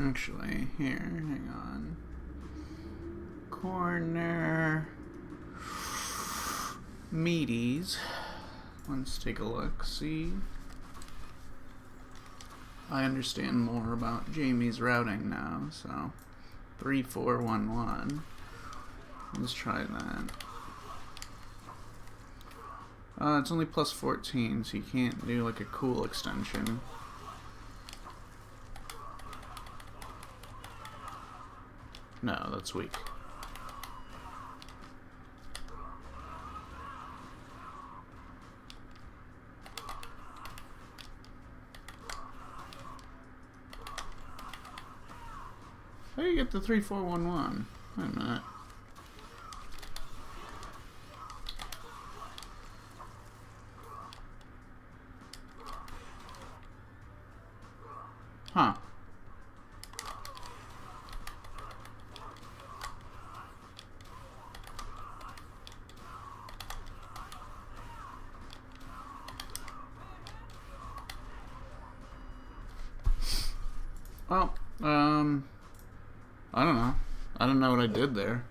Actually, here, hang on. Corner. Meaties. Let's take a look, see. I understand more about Jamie's routing now, so 3411. Let's try that. It's only plus 14, so you can't do like a cool extension. No, that's weak. How do you get the 3411? Wait a minute. Huh. Well, I don't know. I don't know what I did there.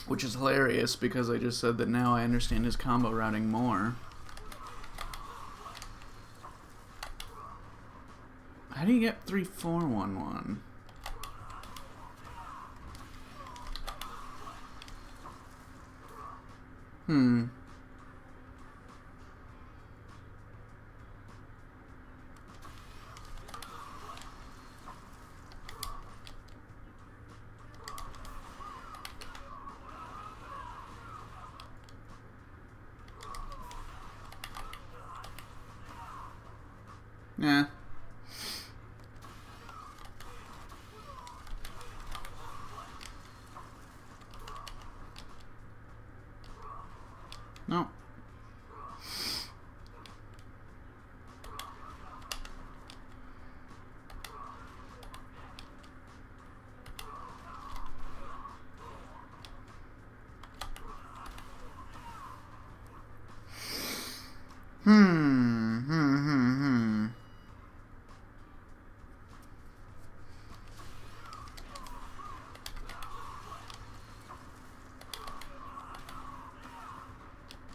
Which is hilarious because I just said that now I understand his combo routing more. How do you get 3411? Yeah. No.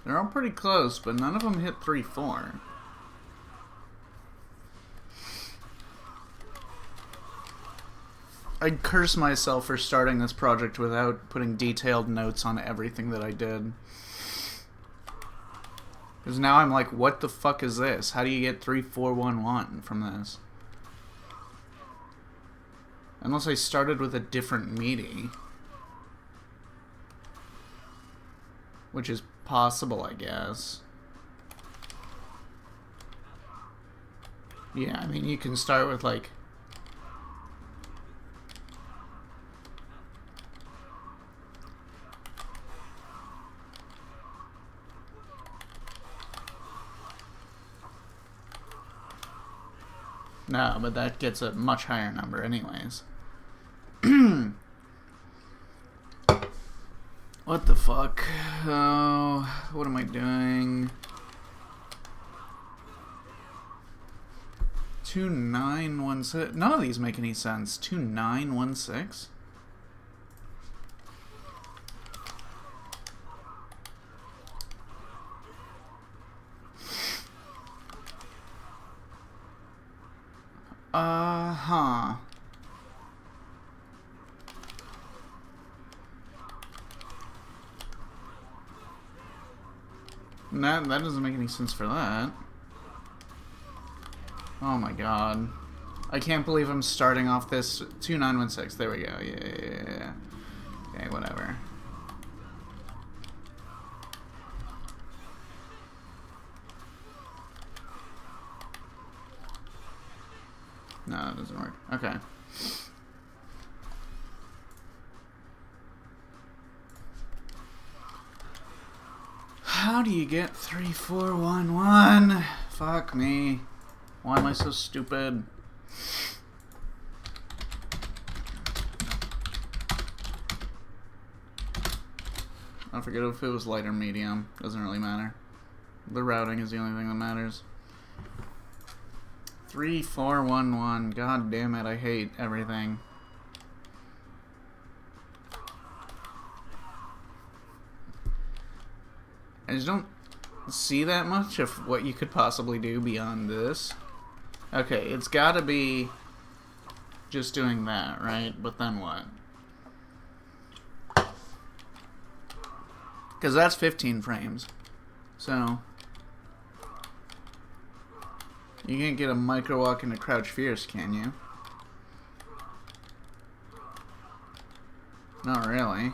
They're all pretty close, but none of them hit 3-4. I'd curse myself for starting this project without putting detailed notes on everything that I did. Because now I'm like, what the fuck is this? How do you get 3411 from this? Unless I started with a different MIDI. Which is possible, I guess. Yeah, I mean, you can start with, like... No, but that gets a much higher number anyways. What the fuck? Oh, what am I doing? 2916. None of these make any sense. 2916. Huh. That doesn't make any sense for that. Oh my god. I can't believe I'm starting off this 2916. There we go. Yeah. Okay, whatever. No, it doesn't work. Okay. How do you get 3411? Fuck me. Why am I so stupid? I forget if it was light or medium. Doesn't really matter. The routing is the only thing that matters. 3411. God damn it, I hate everything. I just don't see that much of what you could possibly do beyond this. Okay, it's gotta be just doing that, right? But then what? Because that's 15 frames. So you can't get a micro walk into Crouch Fierce, can you? Not really.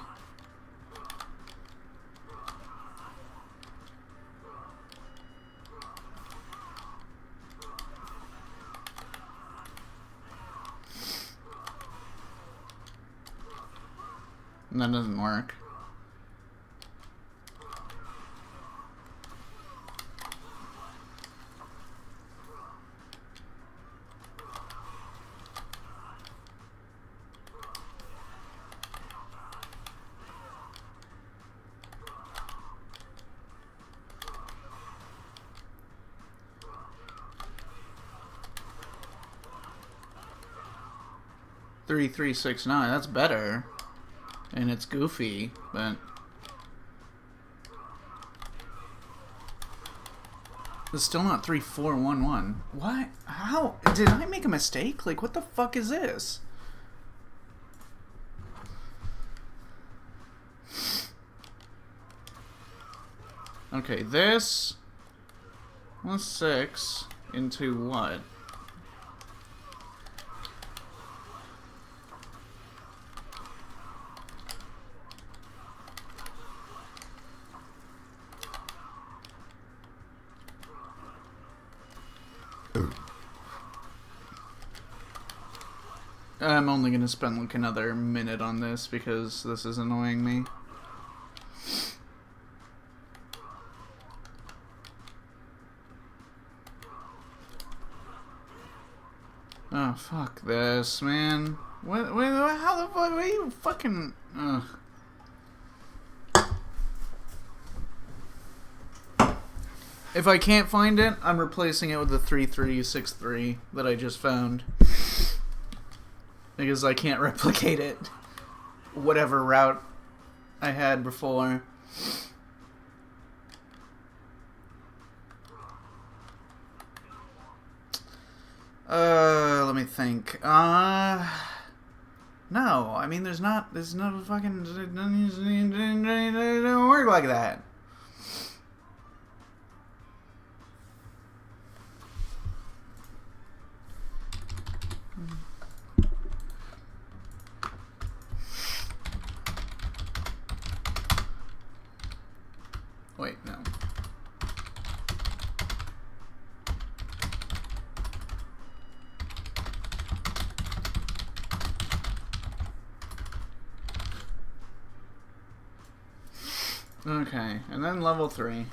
That doesn't work. Three 6 9. That's better. And it's goofy, but it's still not 3411. What? How? Did I make a mistake? Like, what the fuck is this? Okay, this was 6 into what? I'm only gonna spend like another minute on this because this is annoying me. Oh, fuck this, man. What, how the fuck, what are you fucking, ugh. If I can't find it, I'm replacing it with the 3363 that I just found. Because I can't replicate it. Whatever route I had before. Let me think. No, I mean there's no fucking, it doesn't work like that. Wait, no. Okay, and then level 3.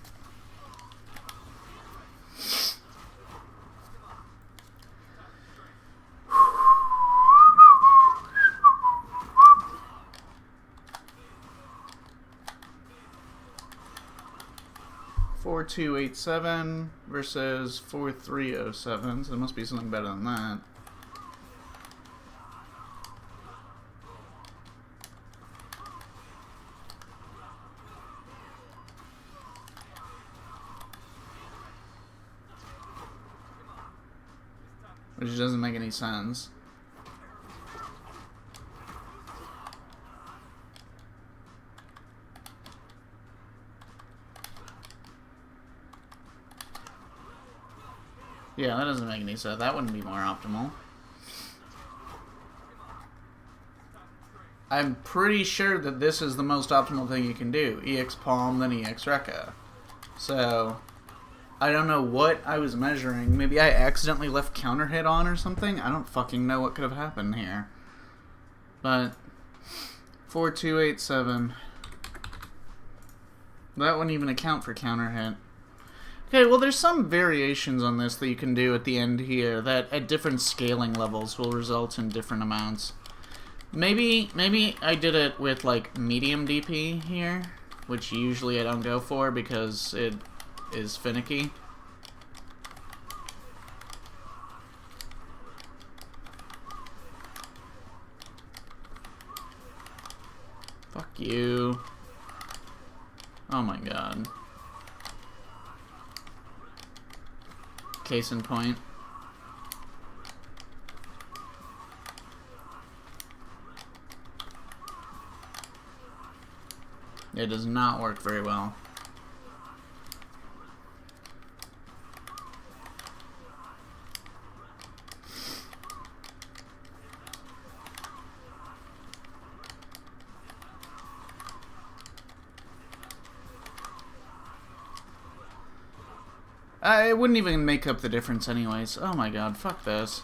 $4287 versus 4307, so there must be something better than that. Which doesn't make any sense. Yeah, that doesn't make any sense. That wouldn't be more optimal. I'm pretty sure that this is the most optimal thing you can do. EX Palm, then EX Rekka. So, I don't know what I was measuring. Maybe I accidentally left counter hit on or something? I don't fucking know what could have happened here. But, 4287. That wouldn't even account for counter hit. Okay, well there's some variations on this that you can do at the end here that at different scaling levels will result in different amounts. Maybe I did it with like medium DP here, which usually I don't go for because it is finicky. you. Oh my god. Case in point. It does not work very well. It wouldn't even make up the difference anyways. Oh my god, fuck this.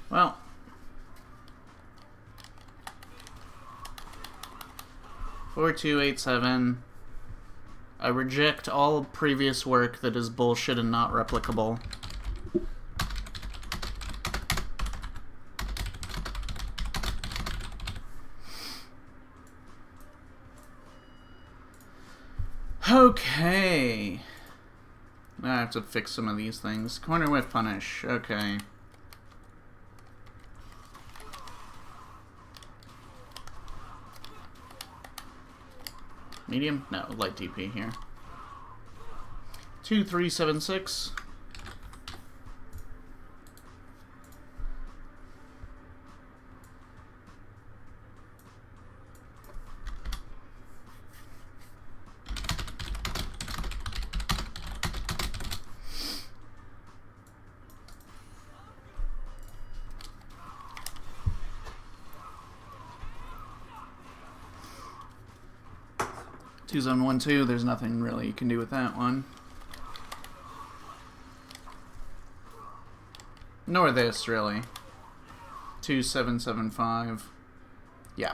Well. 4287. I reject all previous work that is bullshit and not replicable. Okay. I have to fix some of these things. Corner whiff punish. Okay. Medium? No, light DP here. 2376. Zone 1-2, there's nothing really you can do with that one. Nor this, really. 2775. Yeah.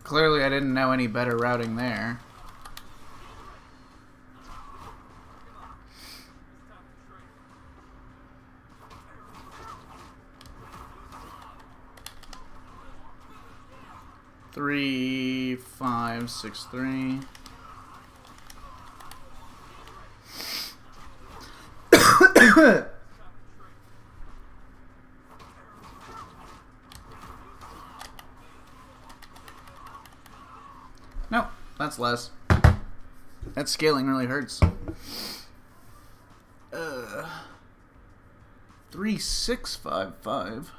Clearly I didn't know any better routing there. Three, 5, 6, 3. Nope, that's less. That scaling really hurts. 3655.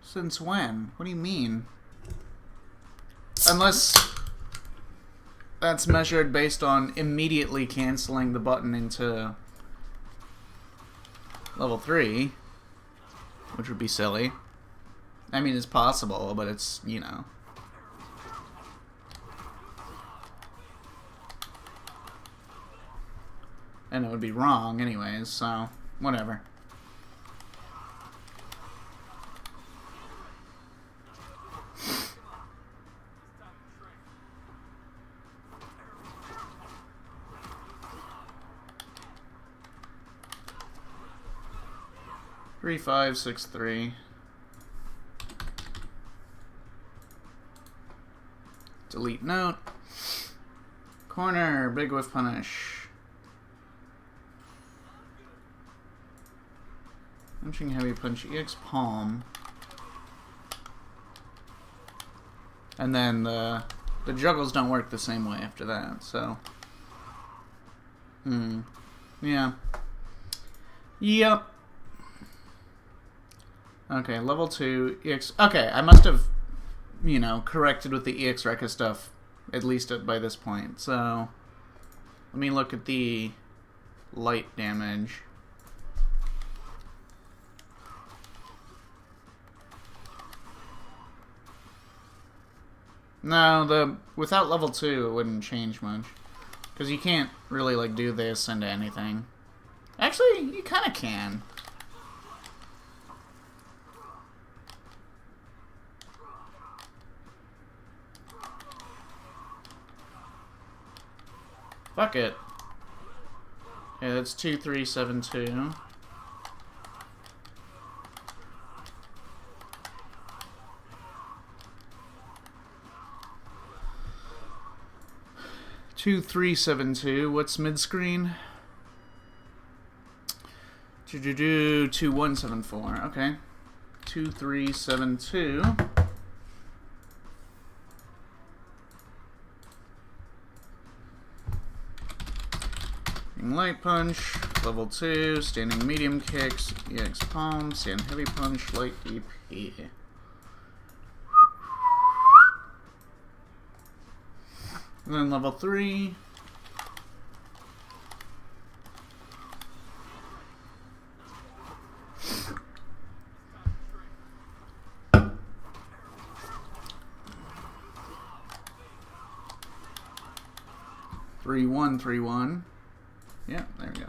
Since when? What do you mean? Unless that's measured based on immediately canceling the button into level 3, which would be silly. I mean, it's possible, but it's, you know. And it would be wrong anyways, so whatever. Three, 5, 6, 3. Delete note. Corner, big whiff punish. Punching heavy punch, EX palm. And then the juggles don't work the same way after that, so. Yeah. Yep. Okay, level 2, EX... Okay, I must have, you know, corrected with the EX Rekka stuff, at least by this point. So, let me look at the light damage. No, without level 2, it wouldn't change much. Because you can't really, like, do this into anything. Actually, you kind of can. Fuck it. Okay, that's 2372. 2372. What's mid screen? 2174. Okay. 2372. Light punch, level 2, standing medium kicks, EX palm, stand heavy punch, light DP. And then level 3. Three one 3-1. Yeah, there we go.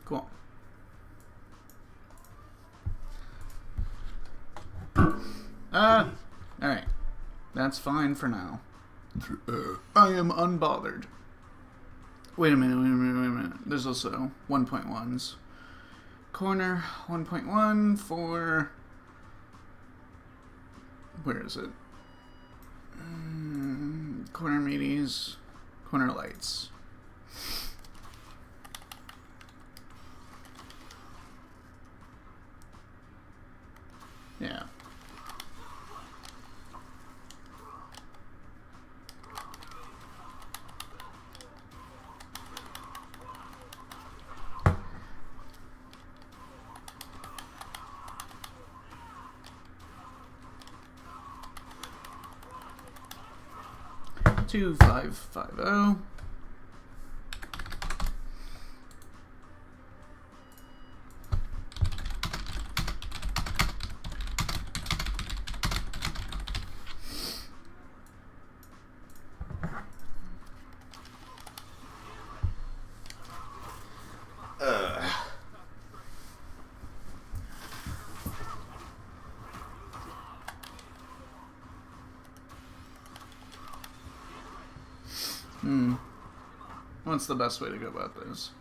Cool. Alright. That's fine for now. I am unbothered. Wait a minute. There's also 1.1s. Corner 1.1 for... Where is it? Corner meaties, corner lights. Yeah. Two 550. What's the best way to go about this?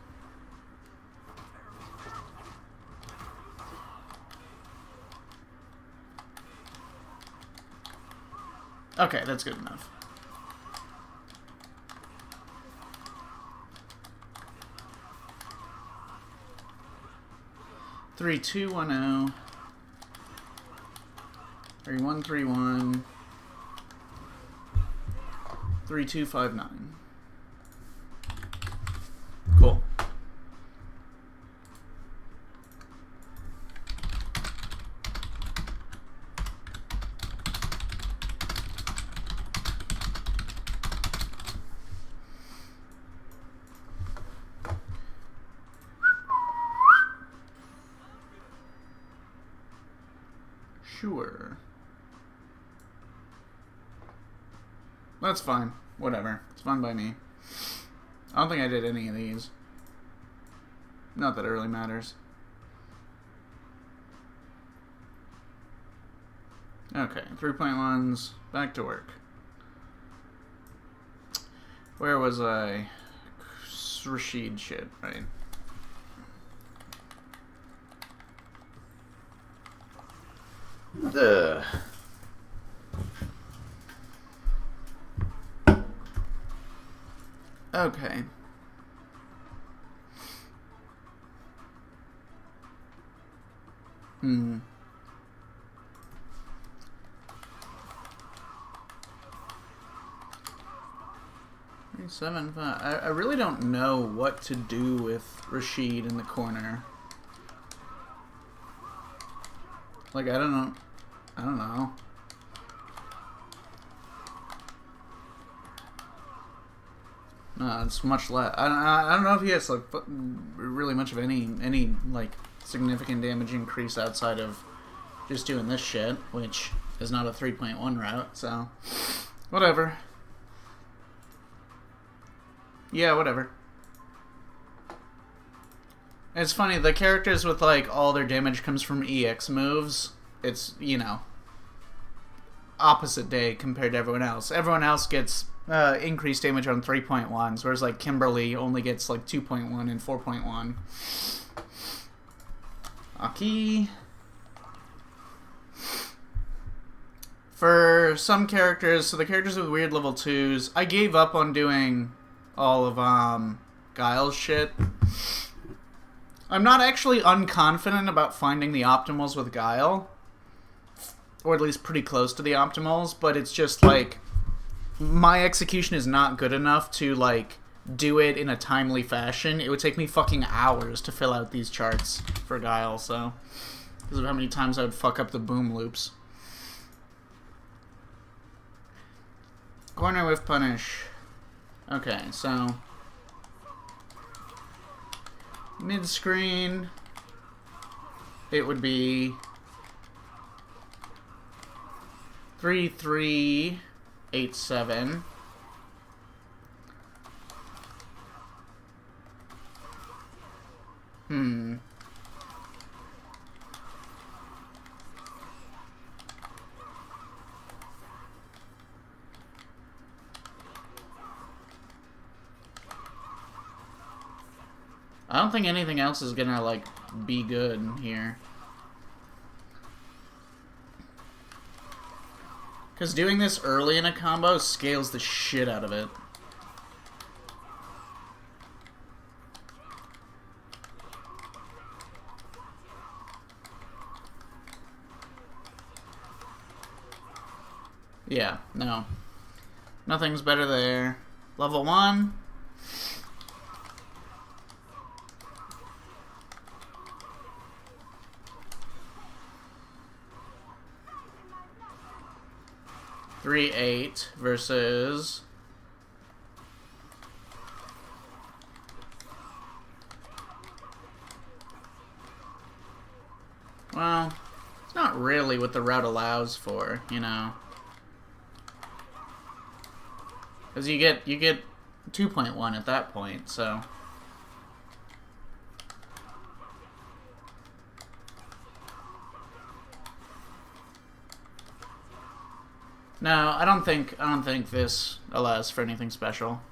Okay, that's good enough. Three two 1-0. 3-1-3-1. 3-2-5-9. Cool. Sure. That's fine. Whatever. It's fine by me. I don't think I did any of these. Not that it really matters. Okay, 3.1s. Back to work. Where was I? Rashid shit, right? Ugh. Okay. Hmm. 3-7-5. I really don't know what to do with Rashid in the corner. Like, I don't know. No, it's much less. I don't know if he has like really much of any like significant damage increase outside of just doing this shit, which is not a 3.1 route. So, whatever. Yeah, whatever. It's funny, the characters with like all their damage comes from EX moves. It's, you know, opposite day compared to everyone else. Everyone else gets increased damage on 3.1s, whereas like Kimberly only gets like 2.1 and 4.1. Aki. For some characters, so the characters with weird level 2s, I gave up on doing all of Guile's shit. I'm not actually unconfident about finding the optimals with Guile. Or at least pretty close to the optimals, but it's just like my execution is not good enough to like do it in a timely fashion. It would take me fucking hours to fill out these charts for Guile, so because of how many times I would fuck up the boom loops. Corner whiff punish. Okay, so mid screen it would be 3-3-8-7. I don't think anything else is gonna, like, be good here. Because doing this early in a combo scales the shit out of it. Yeah, no. Nothing's better there. Level 1. Three 8 versus well, it's not really what the route allows for, you know. Because you get 2.1 at that point, so no, I don't think this allows for anything special.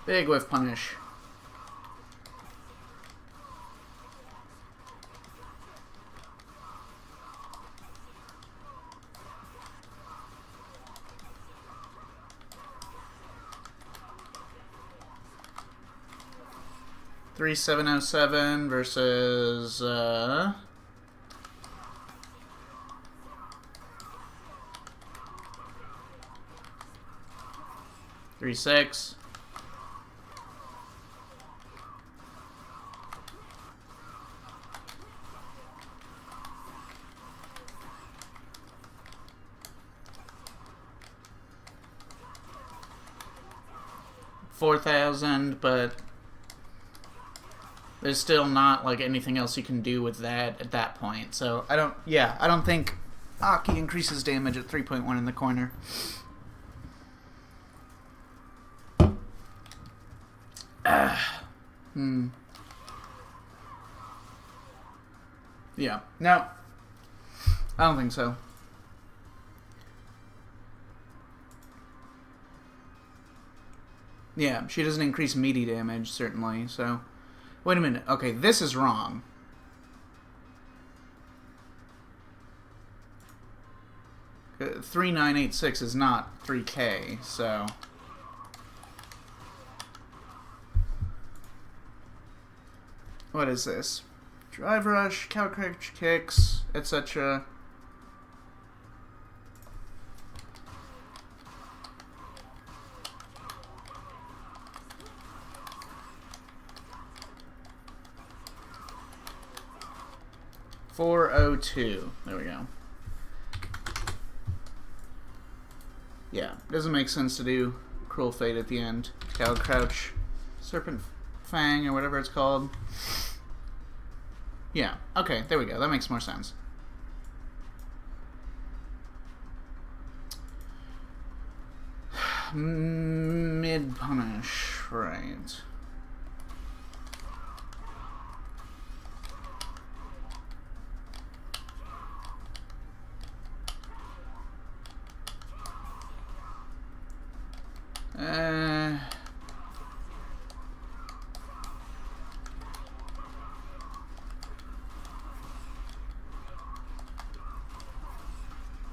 Big whiff punish. Three 707 versus 3-6. $4,000, but there's still not like anything else you can do with that at that point. So I don't think Aki increases damage at 3.1 in the corner. Yeah. No. I don't think so. Yeah, she doesn't increase meaty damage, certainly, so... Wait a minute. Okay, this is wrong. Uh, 3986 is not 3K, so... What is this? Drive rush, cow crouch kicks, etc. $402. There we go. Yeah, doesn't make sense to do Cruel Fate at the end. Cow crouch, Serpent Fang, or whatever it's called. Yeah, okay, there we go. That makes more sense. Mid punish, right.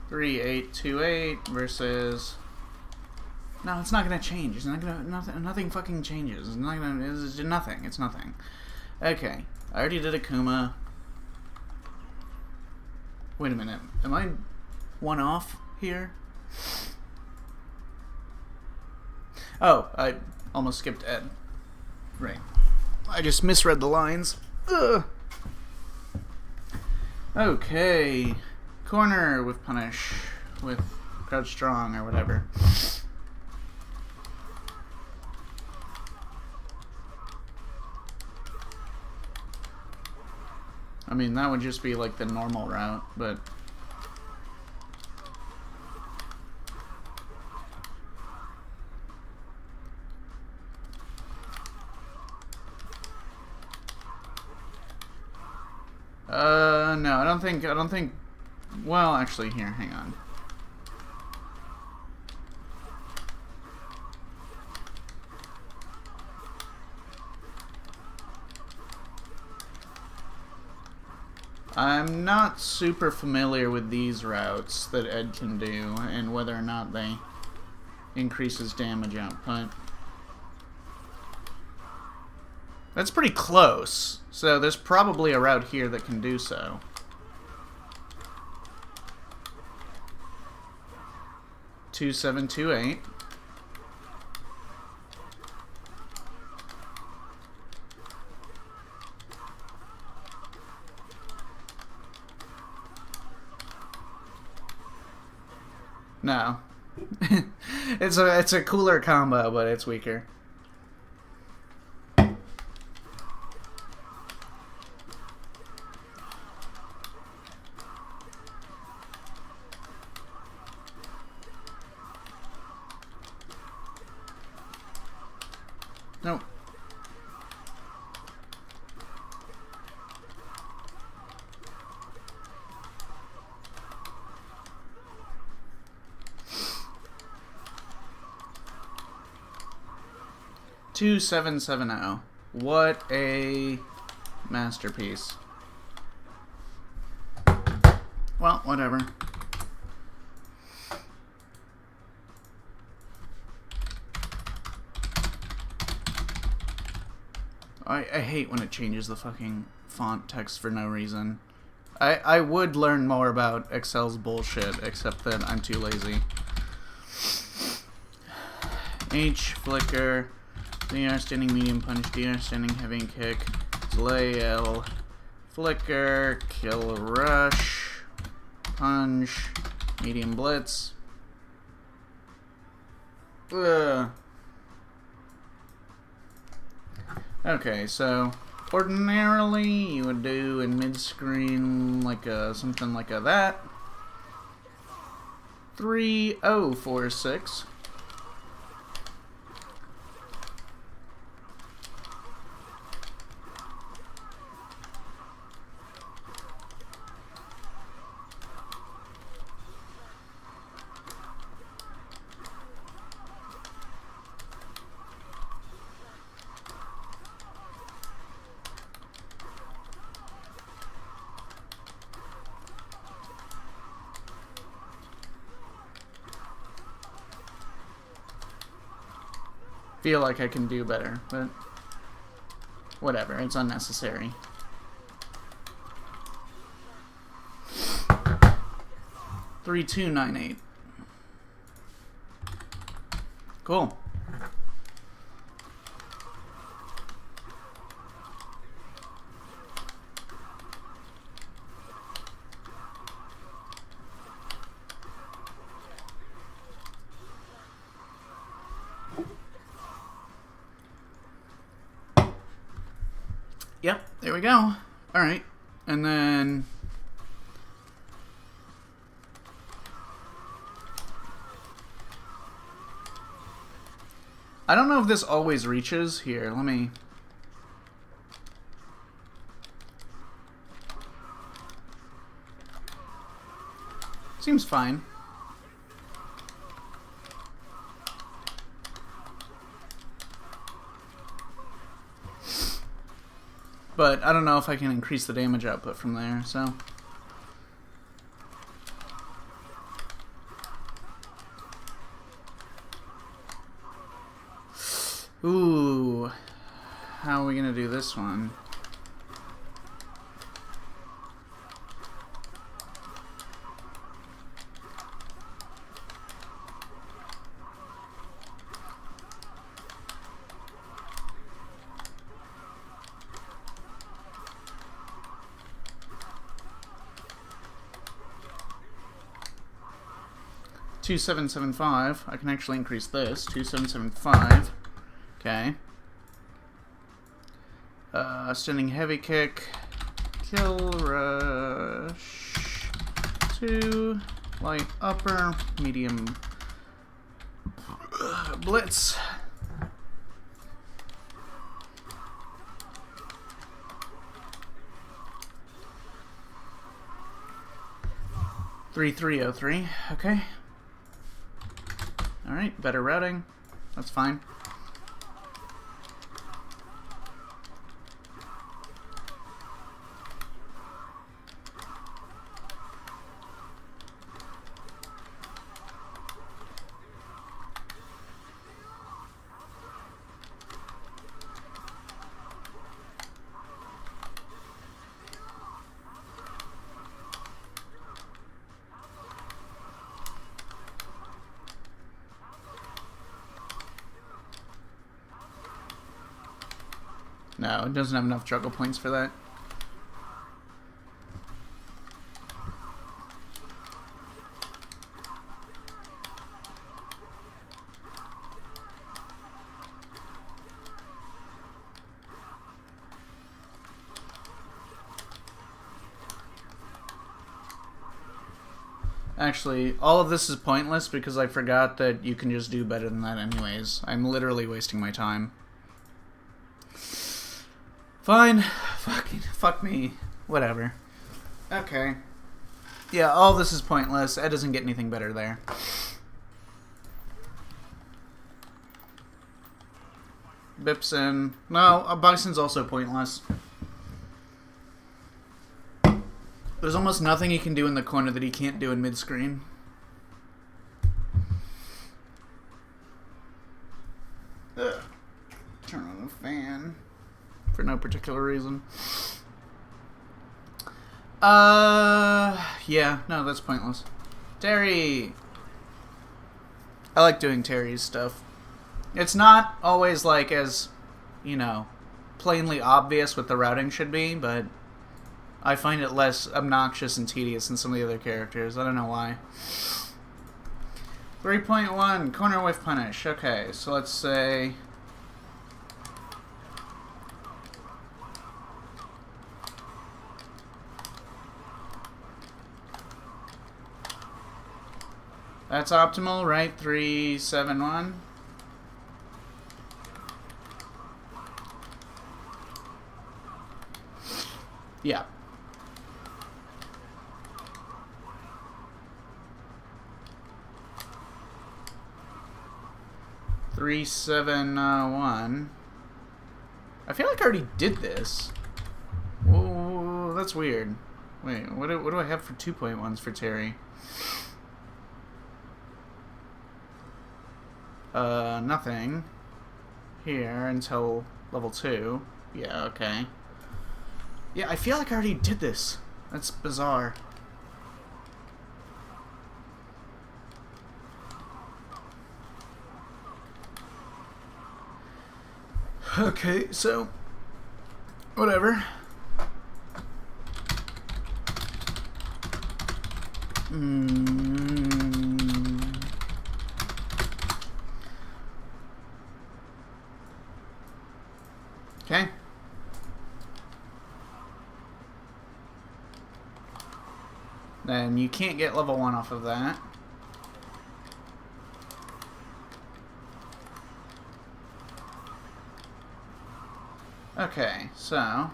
3828 versus... No, it's not gonna change. It's not gonna... Nothing fucking changes. It's not gonna... It's nothing. It's nothing. Okay. I already did Akuma. Wait a minute. Am I one off here? Oh, I almost skipped Ed. Right. I just misread the lines. Ugh. Okay. Corner with punish. With crouch strong or whatever. I mean, that would just be like the normal route, but... no, I don't think... Well, actually, here, hang on. I'm not super familiar with these routes that Ed can do and whether or not they increase his damage output. That's pretty close, so there's probably a route here that can do so. Two, 7, 2, 8. No. it's a cooler combo, but it's weaker. Nope. Two, 7, 7, 0. What a masterpiece. Well, whatever. I hate when it changes the fucking font text for no reason. I would learn more about Excel's bullshit, except that I'm too lazy. H, flicker, DR, standing medium punch, DR, standing heavy kick, delay L, flicker, kill rush, punch, medium blitz. Ugh. Okay, so ordinarily you would do in mid-screen like something like that. 3046. Feel like I can do better, but whatever, it's unnecessary. Three, 2, 9, 8. Cool. Yep, there we go. Alright, and then... I don't know if this always reaches. Here, let me... Seems fine. But I don't know if I can increase the damage output from there, so... Ooh. How are we gonna do this one? Two 775. I can actually increase this. 2775. Okay. Standing heavy kick. Kill rush. 2. Light upper. Medium. Blitz. Three 303. Okay. Alright, better routing. That's fine. No, it doesn't have enough juggle points for that. Actually, all of this is pointless because I forgot that you can just do better than that anyways. I'm literally wasting my time. Fine. Fuck me. Whatever. Okay. Yeah, all this is pointless. Ed doesn't get anything better there. Bipson. No, Bison's also pointless. There's almost nothing he can do in the corner that he can't do in mid-screen. Ugh. Turn on the fan. For no particular reason. Yeah, no, that's pointless. Terry! I like doing Terry's stuff. It's not always like as, you know, plainly obvious what the routing should be, but I find it less obnoxious and tedious than some of the other characters. I don't know why. 3.1, corner whiff punish. Okay, so let's say... That's optimal, right? 371. Yeah. Three, 7, 1. I feel like I already did this. Whoa, that's weird. Wait, what do I have for 2.1s for Terry? Nothing here until level 2. Yeah, okay. Yeah, I feel like I already did this. That's bizarre. Okay, so whatever. Okay. Then you can't get level 1 off of that. Okay, so...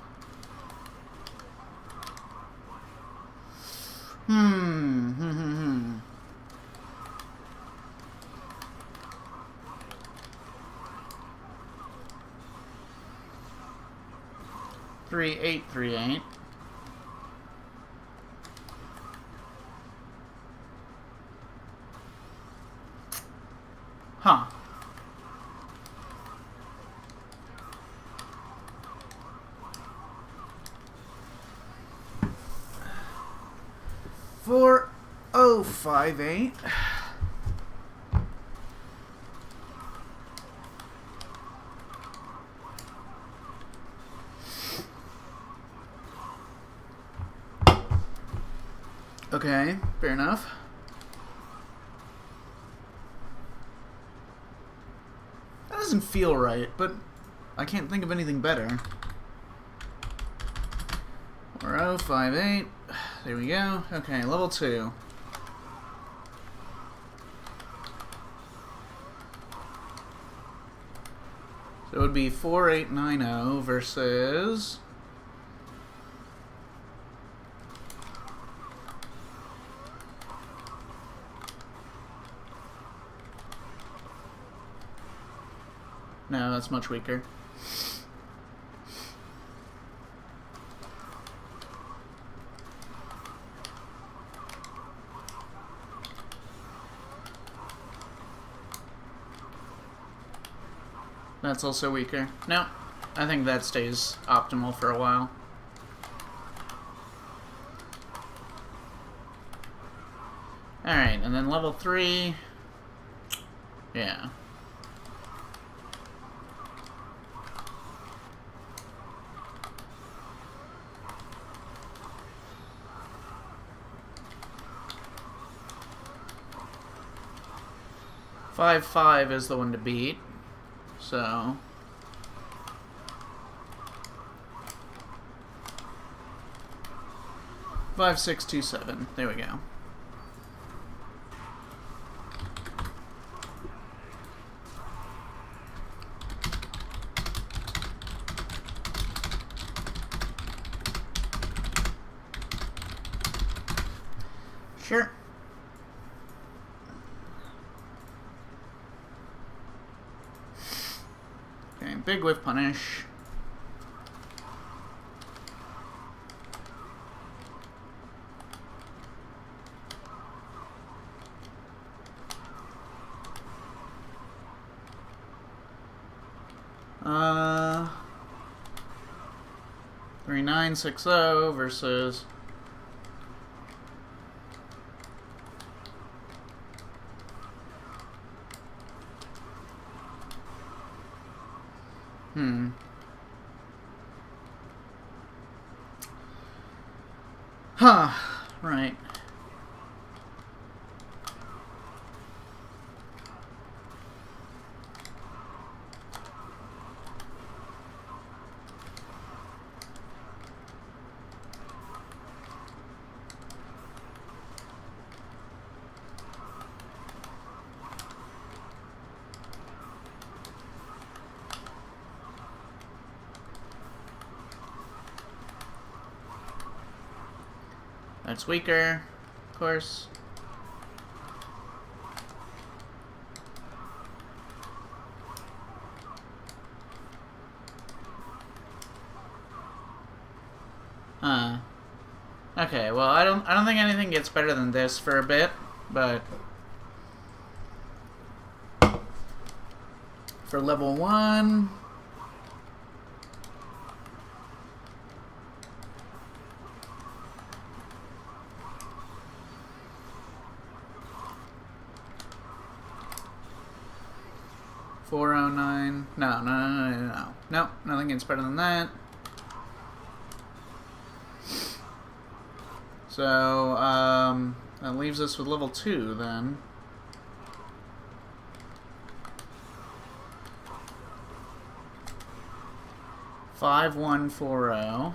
3838. Huh. 4058. Okay, fair enough. That doesn't feel right, but I can't think of anything better. 4058. There we go. Okay, level 2. So it would be 4890 versus... No, that's much weaker. That's also weaker. No, I think that stays optimal for a while. Alright, and then level 3. Yeah. Five is the one to beat. So 5627. There we go. Sure. Okay, big whiff punish. Uh, 3960 versus Huh, right. That's weaker, of course. Okay, well, I don't think anything gets better than this for a bit, but for level 1, $409. No, nothing gets better than that. So, that leaves us with level 2 then. $5140.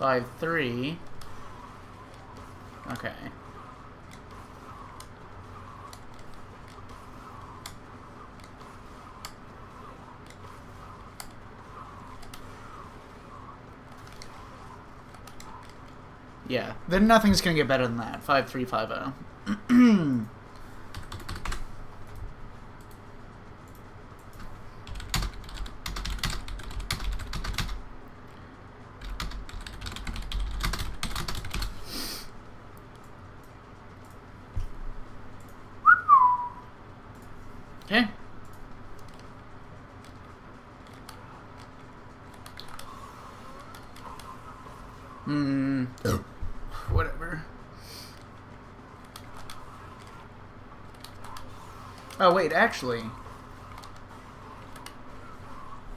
$53. Okay. Yeah, then nothing's gonna get better than that. 5350. Okay. Whatever. Oh, wait, actually.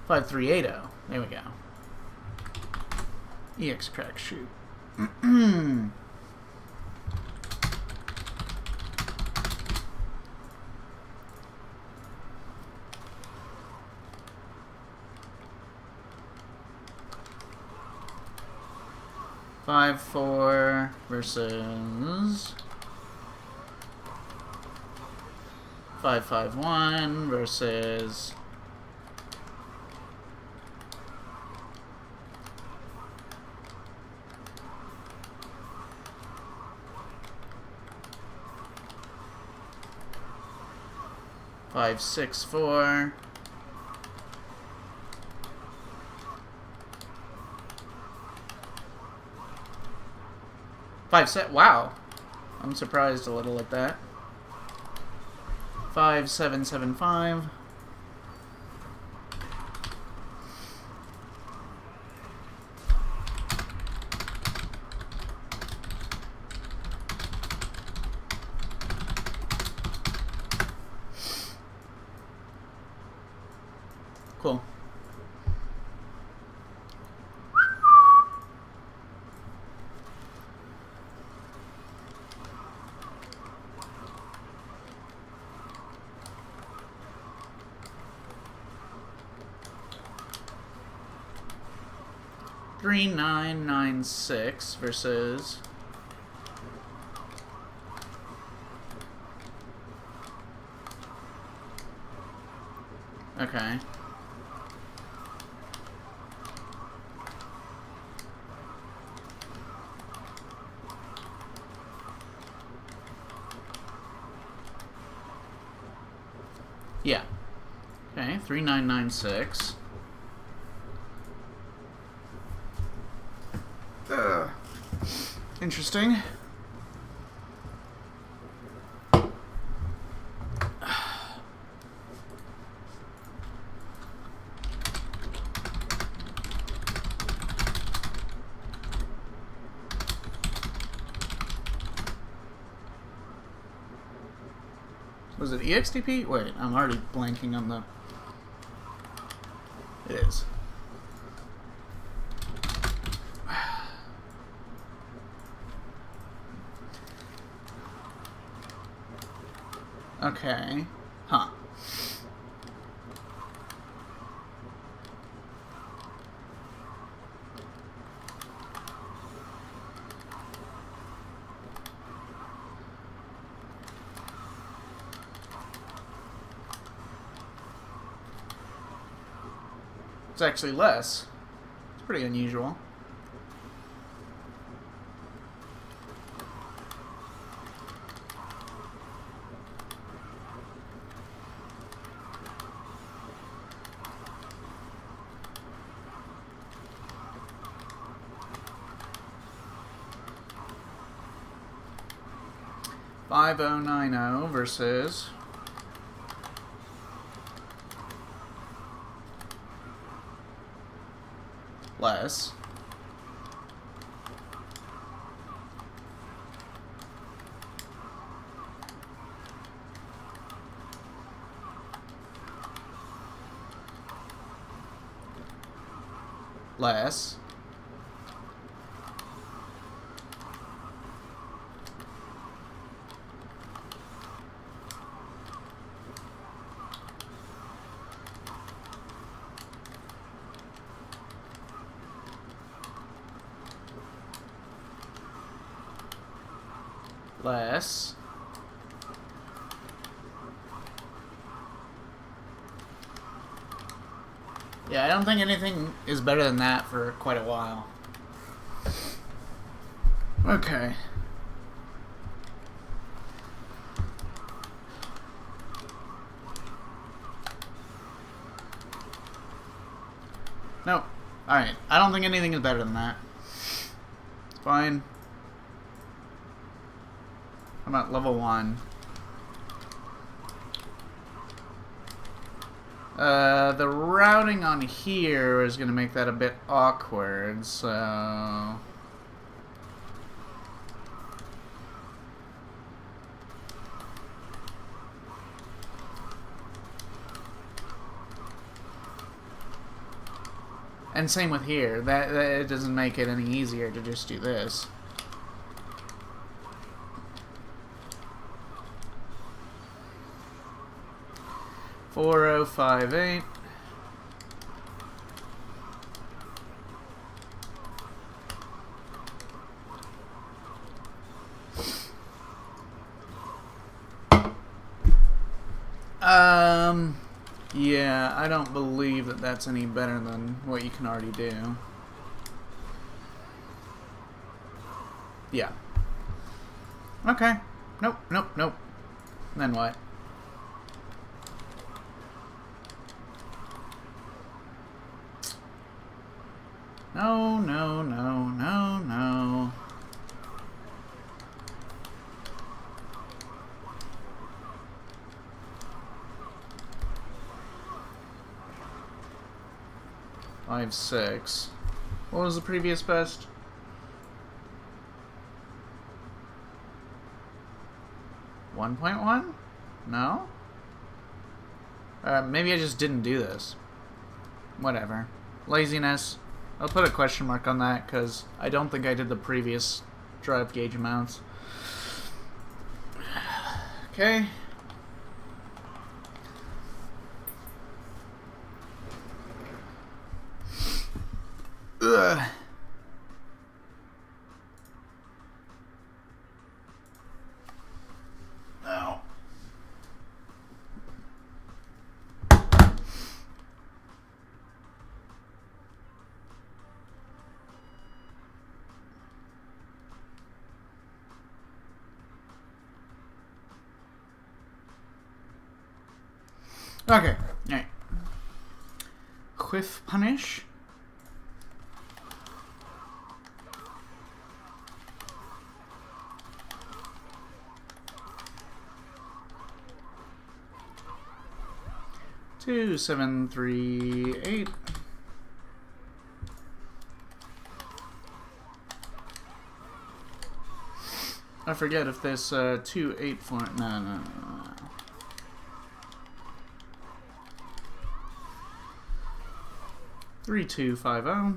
5380. There we go. EX crack shoot. 5-4 versus 5-5-1 versus 5-6-4. Wow, I'm surprised a little at that. 5-7-7-5. Cool. Three, 9, 9, 6 versus okay. Yeah. Okay, 3996. Interesting. Was it EXTP? Wait, I'm already blanking on the... It is. Okay. Huh. It's actually less. It's pretty unusual. $5090 versus less. Less. Less. Yeah, I don't think anything is better than that for quite a while. Okay. Nope. Alright, I don't think anything is better than that. It's fine. How about level 1? The routing on here is going to make that a bit awkward, so... And same with here. That it doesn't make it any easier to just do this. $4058. Yeah, I don't believe that that's any better than what you can already do. Yeah. Okay. Nope, nope, nope. Then what? No, no, no, no, no. Five, 6. What was the previous best? 1.1? No? Maybe I just didn't do this. Whatever. Laziness. I'll put a question mark on that because I don't think I did the previous drive gauge amounts. Okay. Ugh. No. Okay. Alright. Quiff punish. Two, 7, 3, 8. I forget if this 2, 8, 4. No. 3, 2, 5, 0.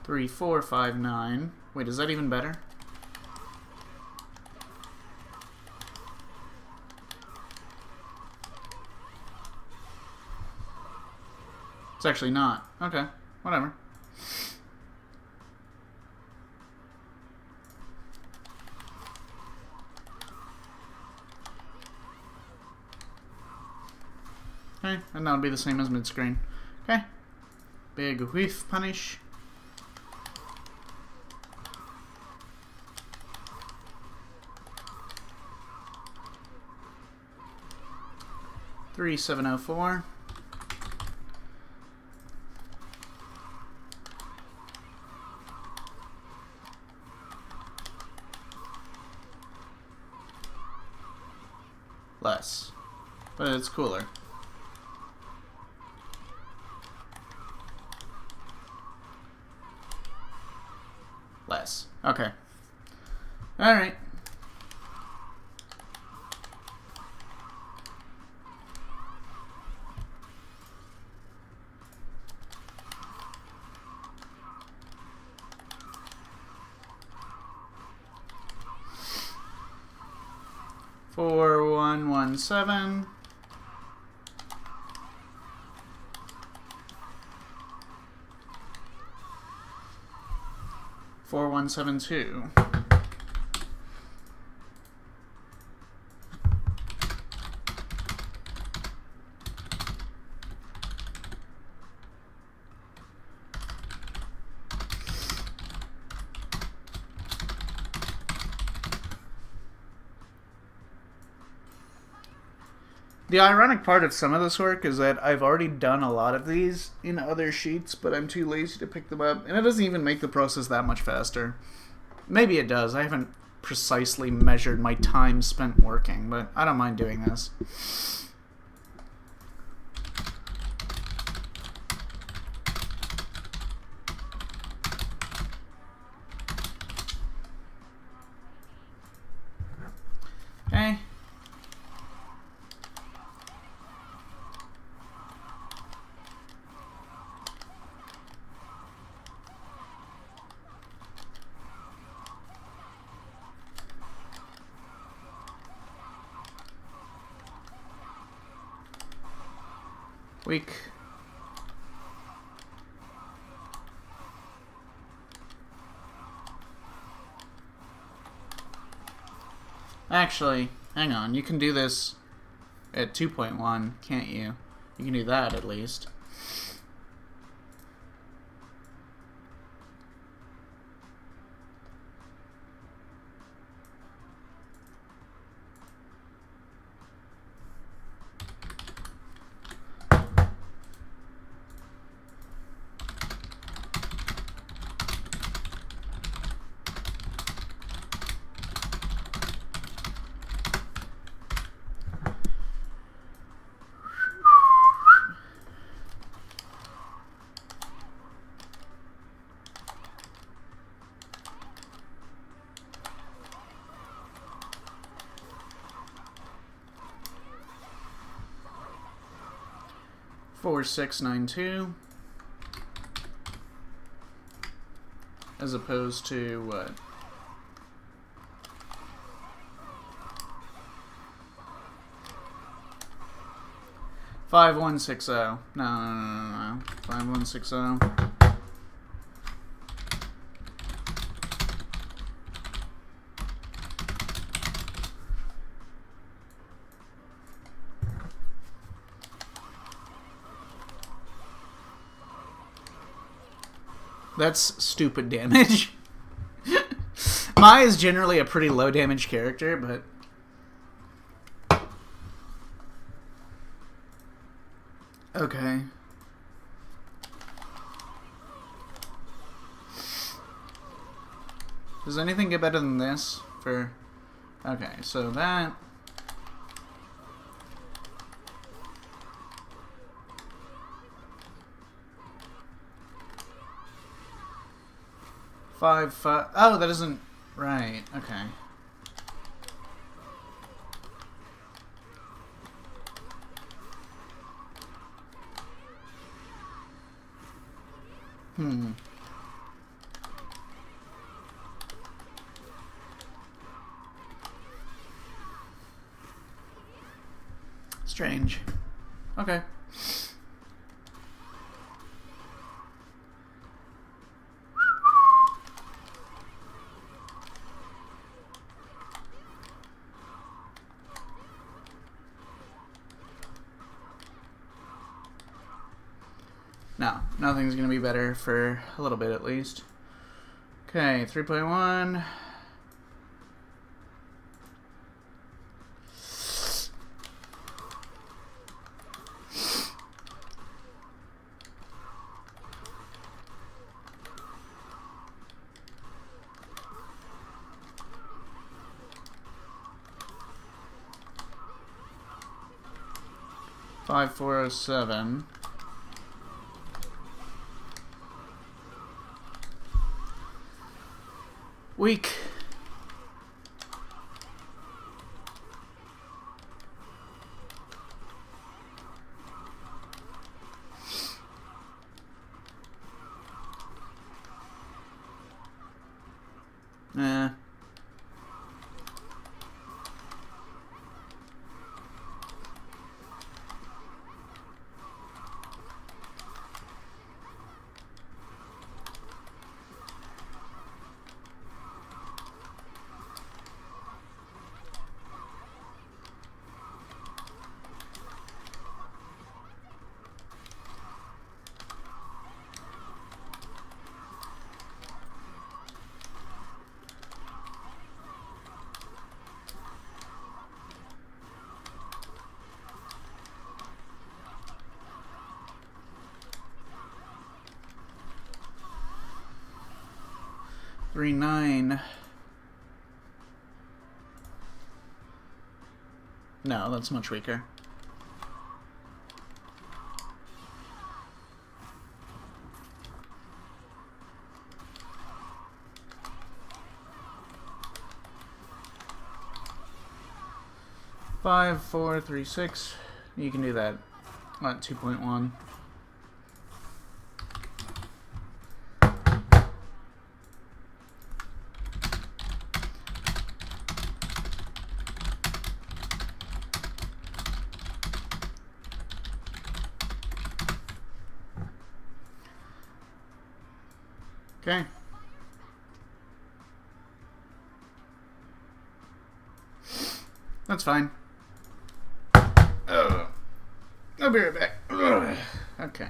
Three, 4, 5, 9. Wait, is that even better? It's actually not. Okay, whatever. Okay, and that'll be the same as mid-screen. Okay. Big whiff punish. Three, 704. Less, but it's cooler. Less. Okay. All right. Four, 1, 1, 7. Four, 1, 7, 2. The ironic part of some of this work is that I've already done a lot of these in other sheets, but I'm too lazy to pick them up, and it doesn't even make the process that much faster. Maybe it does. I haven't precisely measured my time spent working, but I don't mind doing this. Okay. Weak. Actually, hang on. You can do this at 2.1, can't you? You can do that at least. Four, 6, 9, 2, as opposed to what? 5160. No. 5160. That's stupid damage. Mai is generally a pretty low damage character, but... Okay. Does anything get better than this? For... Okay, so that... Five. Oh, that isn't right. Okay. Strange. Okay. No, nothing's going to be better for a little bit at least. Okay, 3.1. Five, 407. Weak. 3-9. No, that's much weaker. Five, 4, 3, 6. You can do that at 2.1. Okay. That's fine. I'll be right back. Okay.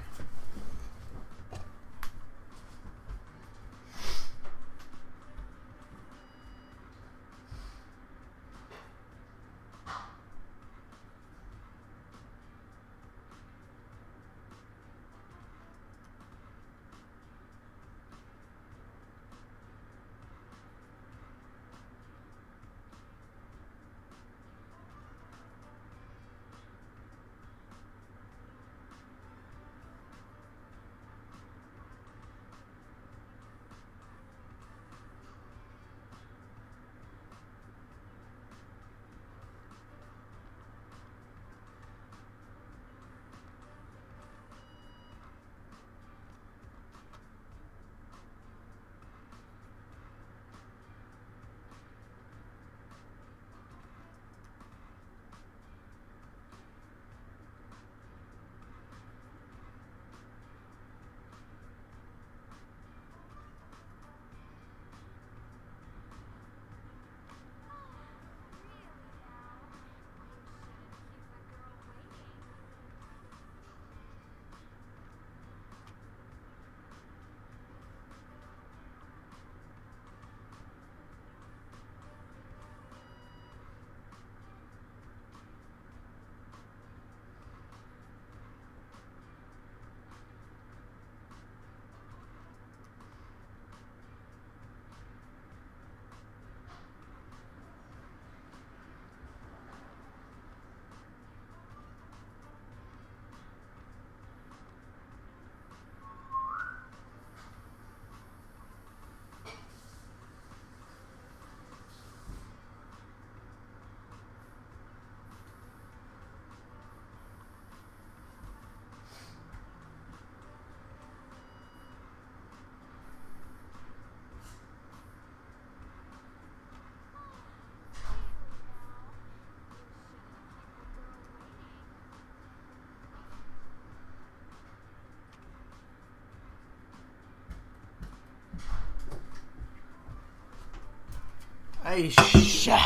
Aisha.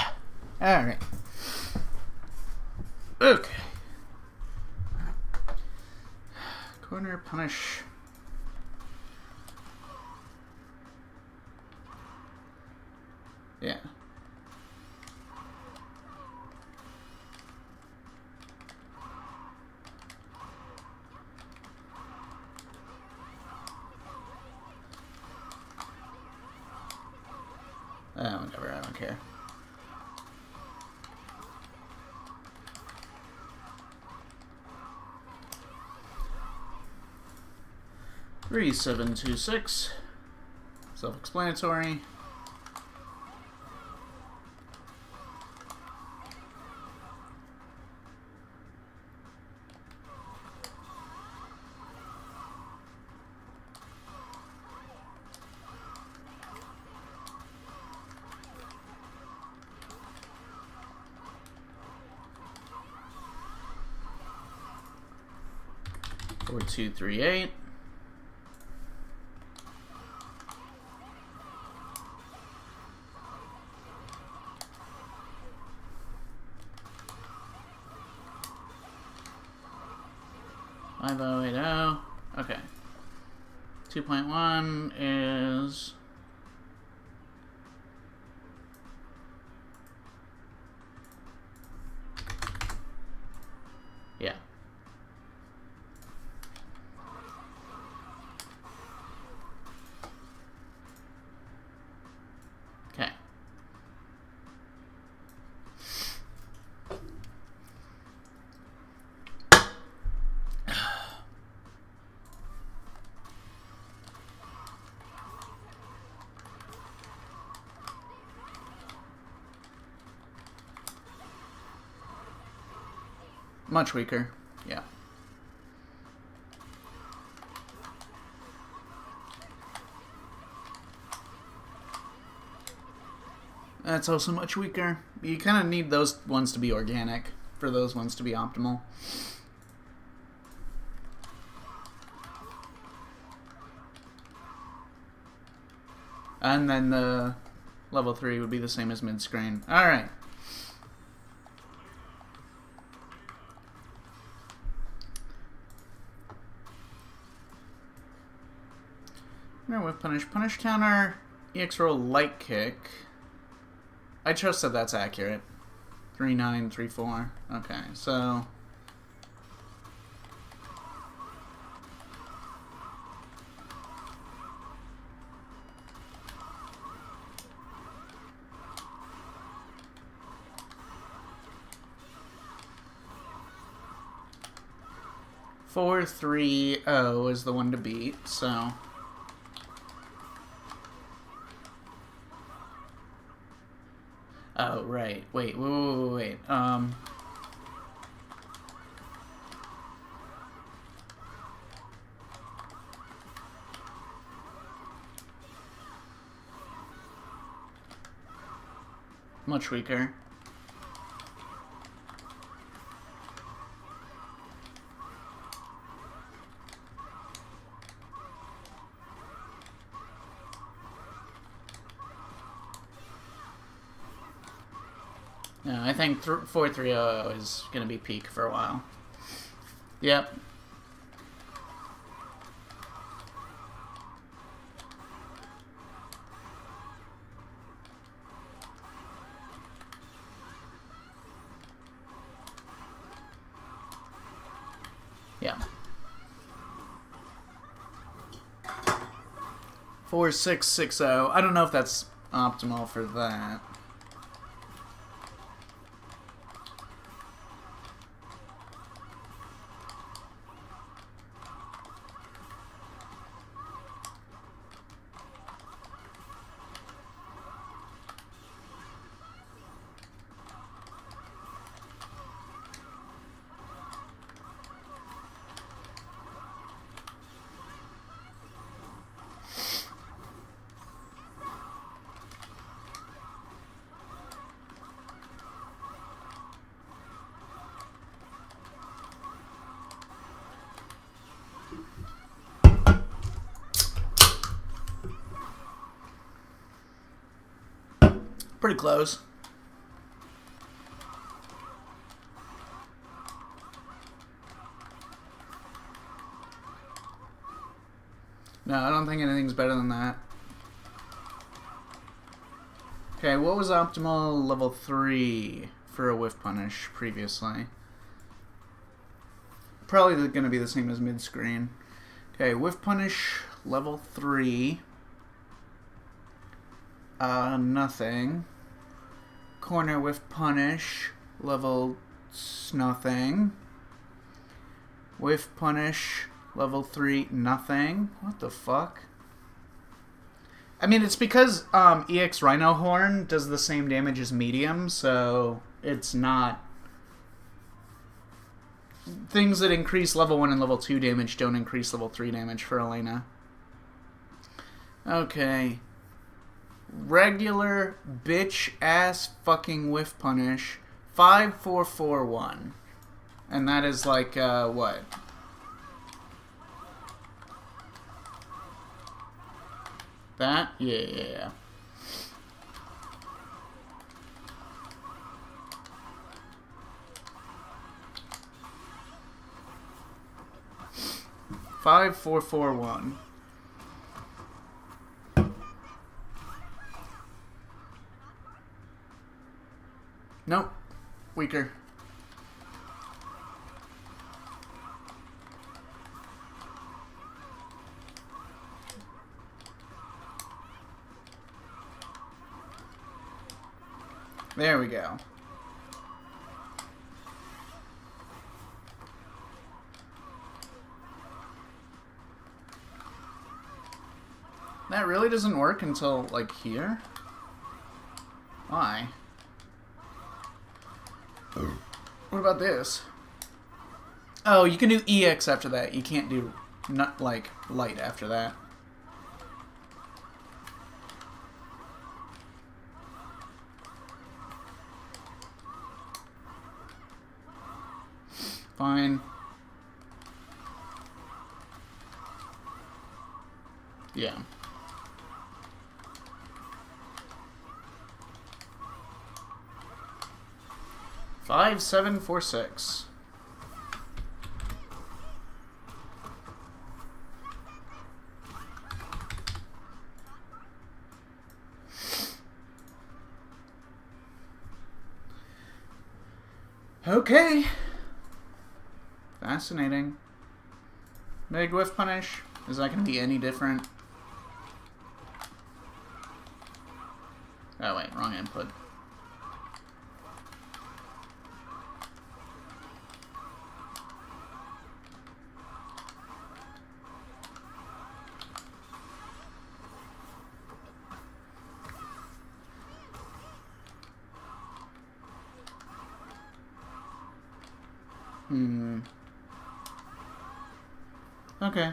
Alright. Okay. Corner punish. Yeah. Whatever, I don't care. Three, 7, 2, 6. Self-explanatory. Four, 2, 3, 8. Five, 0, 8, 0. Okay. 2.1 is yeah. Much weaker. Yeah. That's also much weaker. You kind of need those ones to be organic for those ones to be optimal. And then the level 3 would be the same as mid-screen. Alright. With punish counter, EX roll light kick. I trust that that's accurate. 3-9, 3-4. Okay, so 4-3-0 is the one to beat, so oh, right. Wait. Much weaker. No, I think 4-3-0 is going to be peak for a while. Yep. Yeah. 4-6-6-0. I don't know if that's optimal for that. Pretty close. No, I don't think anything's better than that. Okay, what was optimal level 3 for a whiff punish previously? Probably going to be the same as mid-screen. Okay, whiff punish level 3. Nothing. Corner whiff punish, level nothing. Whiff punish, level 3, nothing. What the fuck? I mean, it's because EX Rhino Horn does the same damage as medium, so it's not... Things that increase level 1 and level 2 damage don't increase level 3 damage for Elena. Okay. Regular bitch ass fucking whiff punish 5-4-4-1, and that is like what? That? Yeah. Five, 4-4-1. Nope. Weaker. There we go. That really doesn't work until, like, here? Why? What about this? Oh, you can do EX after that. You can't do not like light after that. Fine. Yeah. Five, 7, 4, 6. Okay. Fascinating. Big whiff punish. Is that going to be any different? Oh wait, wrong input. Okay.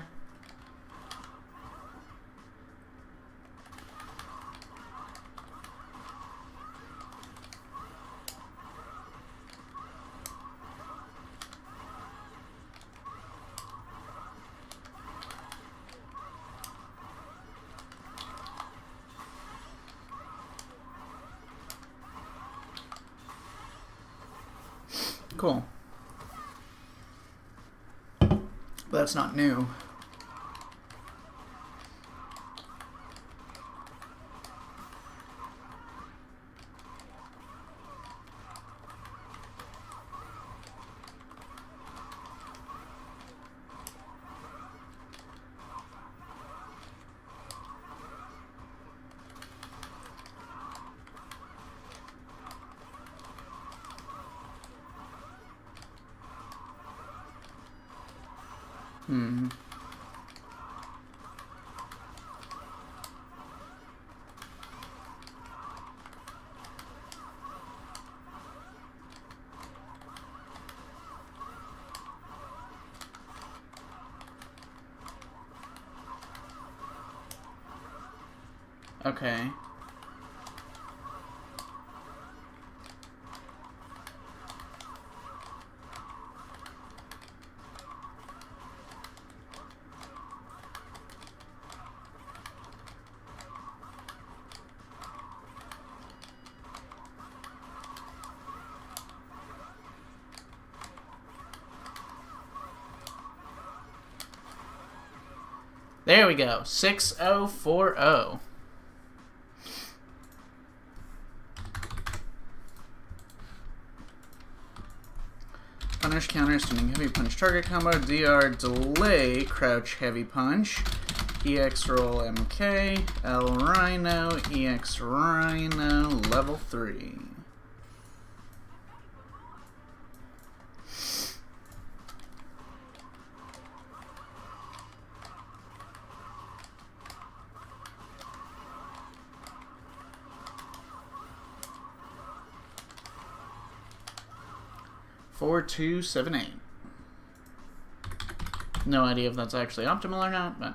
Cool. But that's not new. Okay. There we go. 6040. Punish, counter, stunning heavy punch, target combo, DR, delay, crouch, heavy punch, EX roll MK, L Rhino, EX Rhino, level 3. Four, 2, 7, 8. No idea if that's actually optimal or not, but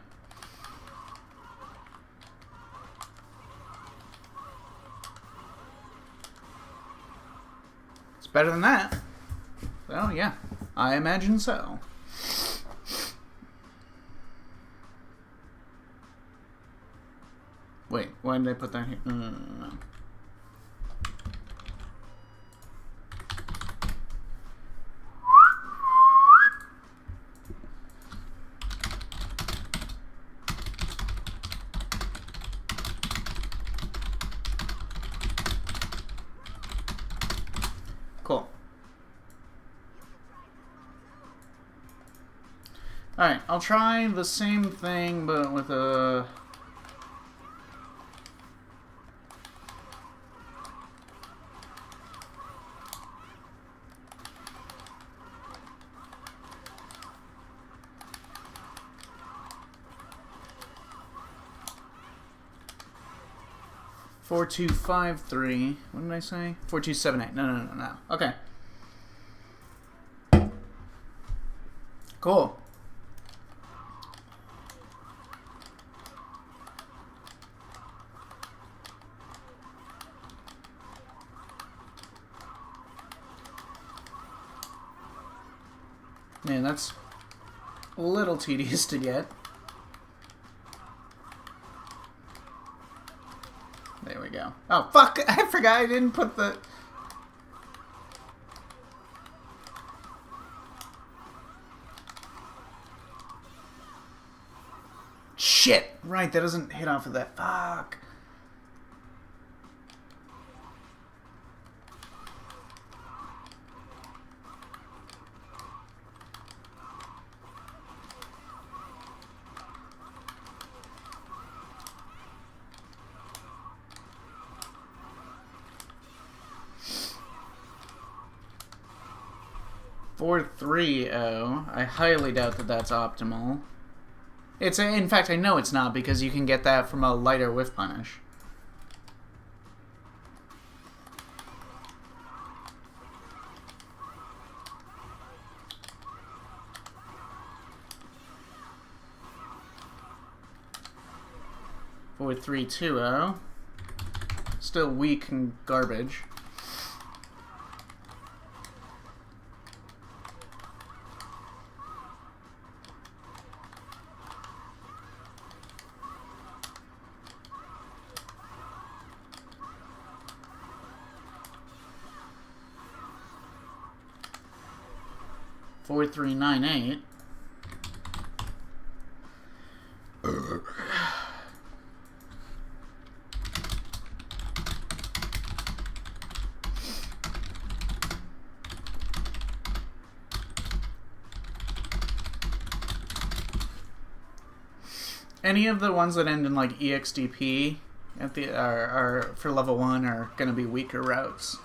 it's better than that. So yeah, I imagine so. Wait, why did I put that here? No. Cool. Alright, I'll try the same thing, but with a... Four, 2, 5, 3. What did I say? 4, 2, 7, 8. No. Okay. Cool. Man, that's a little tedious to get. There we go. Oh, fuck! I forgot I didn't put the... Shit! Right, that doesn't hit off of that. Fuck! Four 3-0. I highly doubt that that's optimal. It's in fact, I know it's not because you can get that from a lighter whiff punish. Four 3-2-0. Still weak and garbage. Four 3-9-8. Any of the ones that end in like EXDP at the are for level 1 are going to be weaker routes.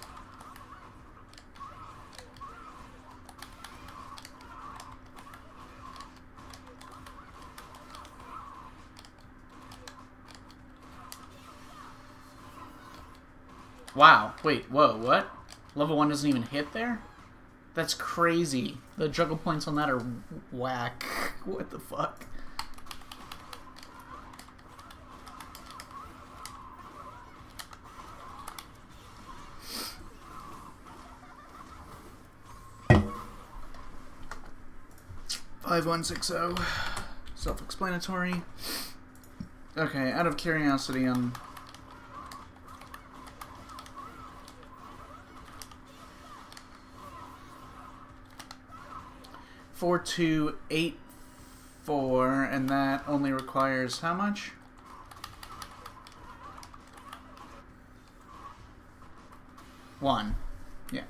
Wow. Wait, whoa, what? Level 1 doesn't even hit there? That's crazy. The juggle points on that are whack. What the fuck? Five 160. Self-explanatory. Okay, out of curiosity, 4284, and that only requires how much? One. Yeah.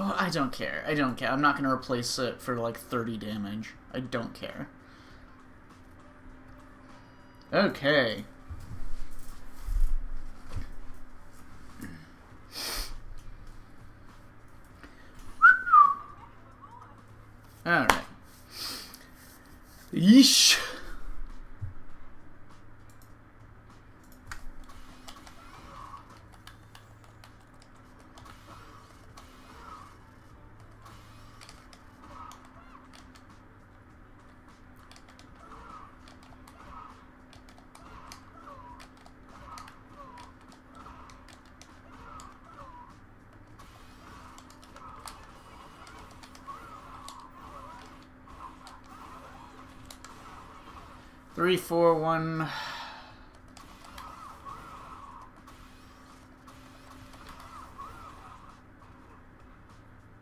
Oh, I don't care. I don't care. I'm not going to replace it for like 30 damage. I don't care. Okay. Alright. Yeesh. Three, four, one.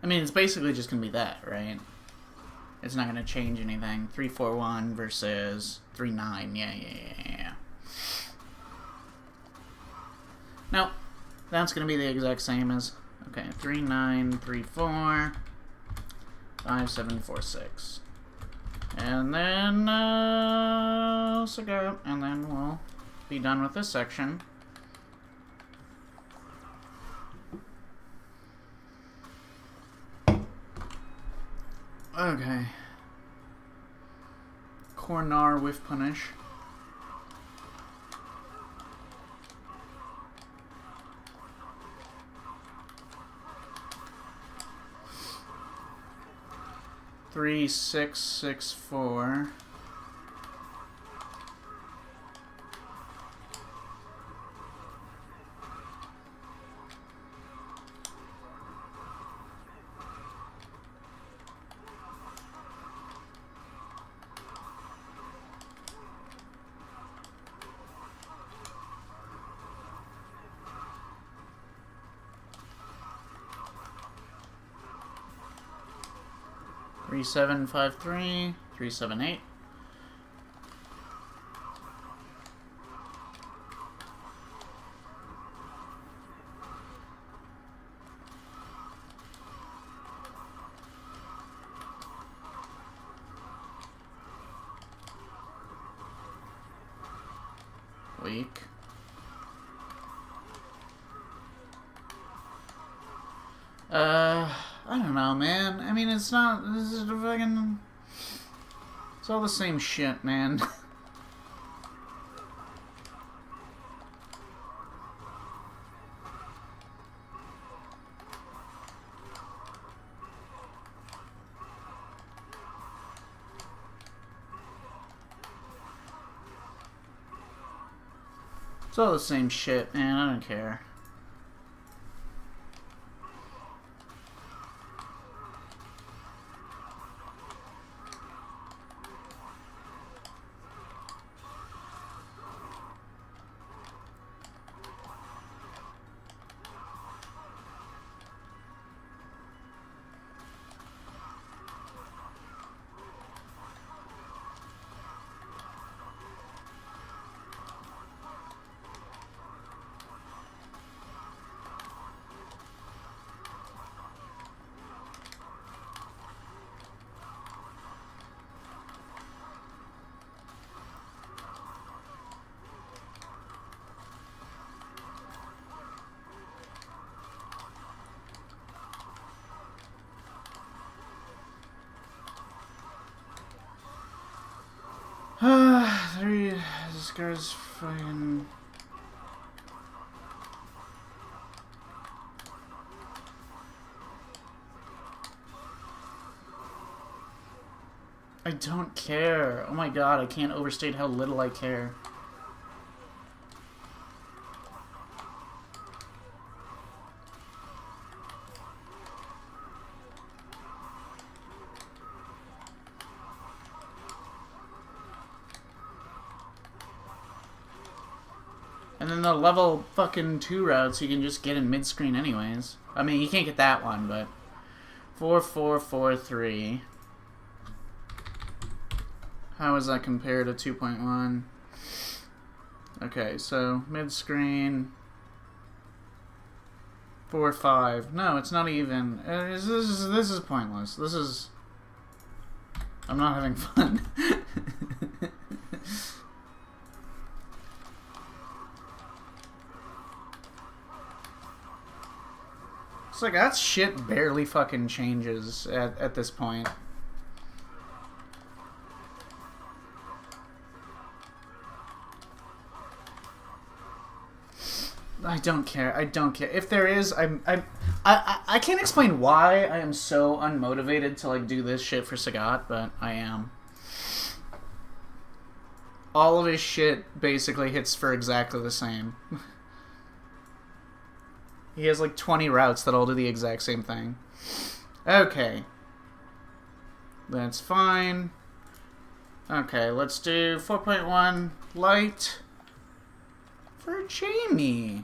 I mean, it's basically just gonna be that, right? It's not gonna change anything. 3-4-1 versus 3-9. Yeah. No, that's gonna be the exact same as. Okay, 3-9, 3-4, 5-7-4-6. And then, go, and then we'll be done with this section. Okay. Cornar whiff punish. Three, 6, 6, 4. Three, 7, 5, 3, 3, 7, 8. Weak. I don't know, man. I mean, it's not. This is fucking. It's all the same shit, man. It's all the same shit, man. I don't care. This guy's fucking. I don't care. Oh my god, I can't overstate how little I care. And then the level fucking 2 routes you can just get in mid-screen anyways. I mean, you can't get that one, but 4, 4, 4, 3. How does that compare to 2.1? Okay, so mid-screen 4, 5. No, it's not even. This is pointless. This is. I'm not having fun. It's like, that shit barely fucking changes at this point. I don't care. I don't care. If there is, I can't explain why I am so unmotivated to, like, do this shit for Sagat, but I am. All of his shit basically hits for exactly the same. He has like 20 routes that all do the exact same thing. Okay. That's fine. Okay, let's do 4.1 light for Jamie.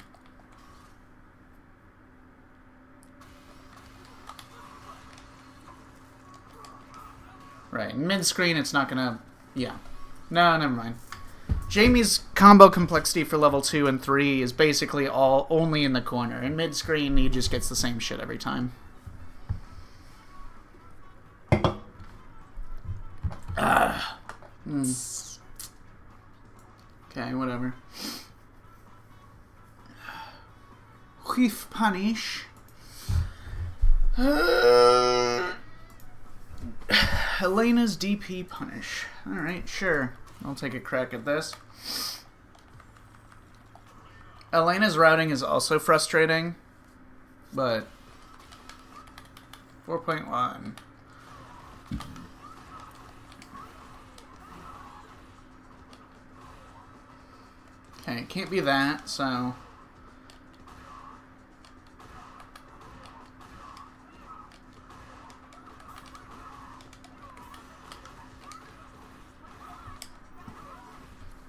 Right, mid-screen it's not gonna... Yeah. No, never mind. Jamie's combo complexity for level 2 and 3 is basically all only in the corner. In mid-screen, he just gets the same shit every time. Okay, whatever. Whiff punish. Helena's DP punish. Alright, sure. I'll take a crack at this. Elena's routing is also frustrating, but 4.1. Okay, it can't be that, so...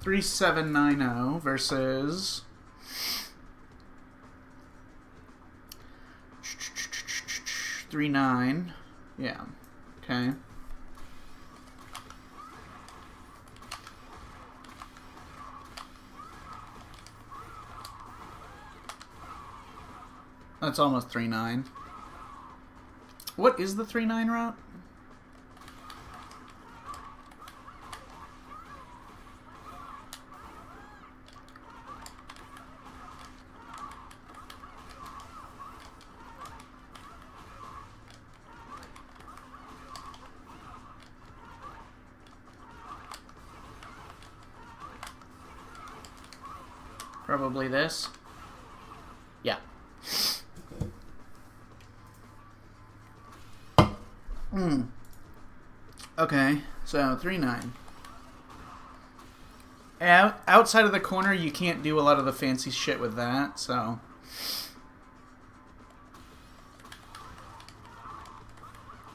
$3,790 versus... $3,900. Yeah. Okay. That's almost 3,900. What is the 3,900 route? Probably this. Yeah. Okay, so 3,900. Outside of the corner, you can't do a lot of the fancy shit with that, so...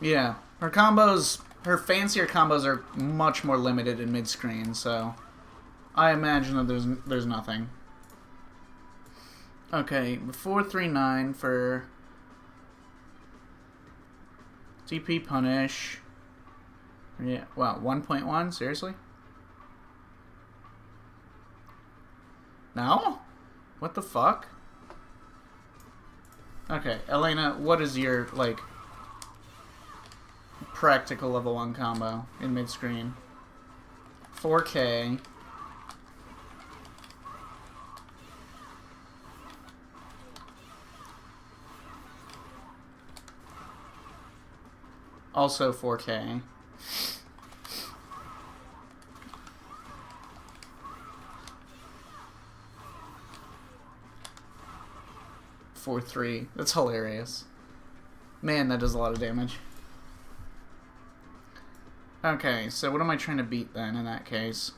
Yeah, her combos, her fancier combos are much more limited in mid-screen, so... I imagine that there's nothing. Okay, before 3,900 for... DP punish... Yeah, wow, 1.1? Seriously? No? What the fuck? Okay, Elena, what is your, like, practical level 1 combo in mid-screen? 4K. Also 4K. For 3. That's hilarious. Man, that does a lot of damage. Okay, so what am I trying to beat then in that case?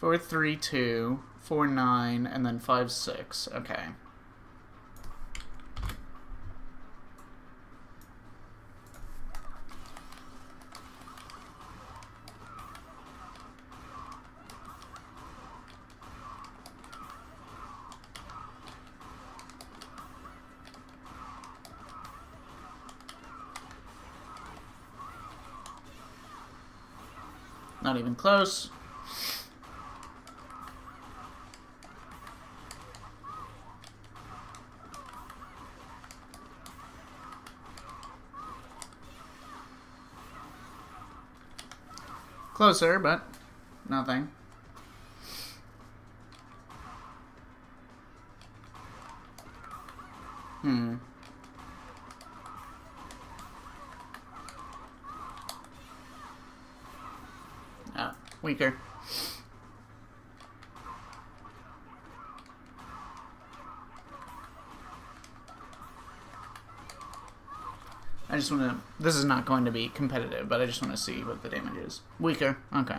4-3-2, 4-9, and then 5-6. Okay. Not even close. Closer, but nothing. Oh, weaker. I just want to... This is not going to be competitive, but I just want to see what the damage is. Weaker. Okay.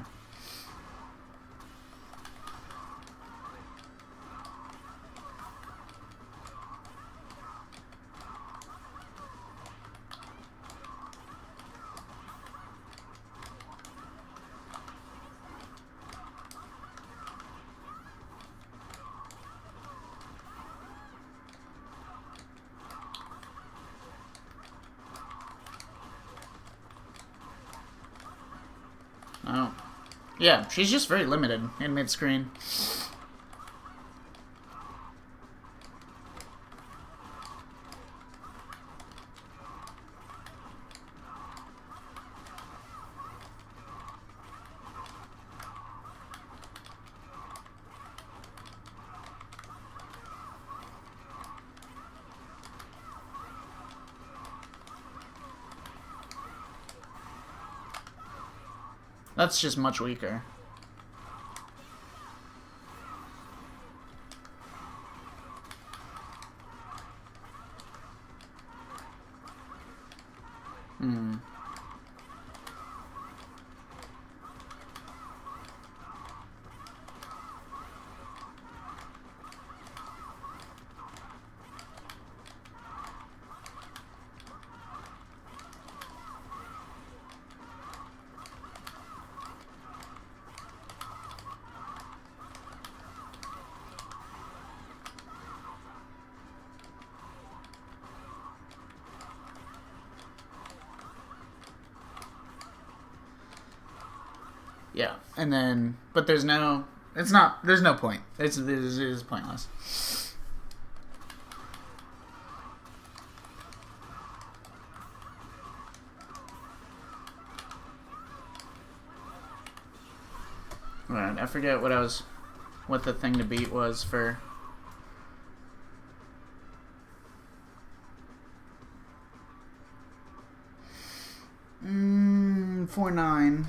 Oh. Yeah, she's just very limited in mid-screen. That's just much weaker. Yeah, and then, but there's no, it's not, there's no point. It is pointless. Alright, I forget what the thing to beat was for... 4-9.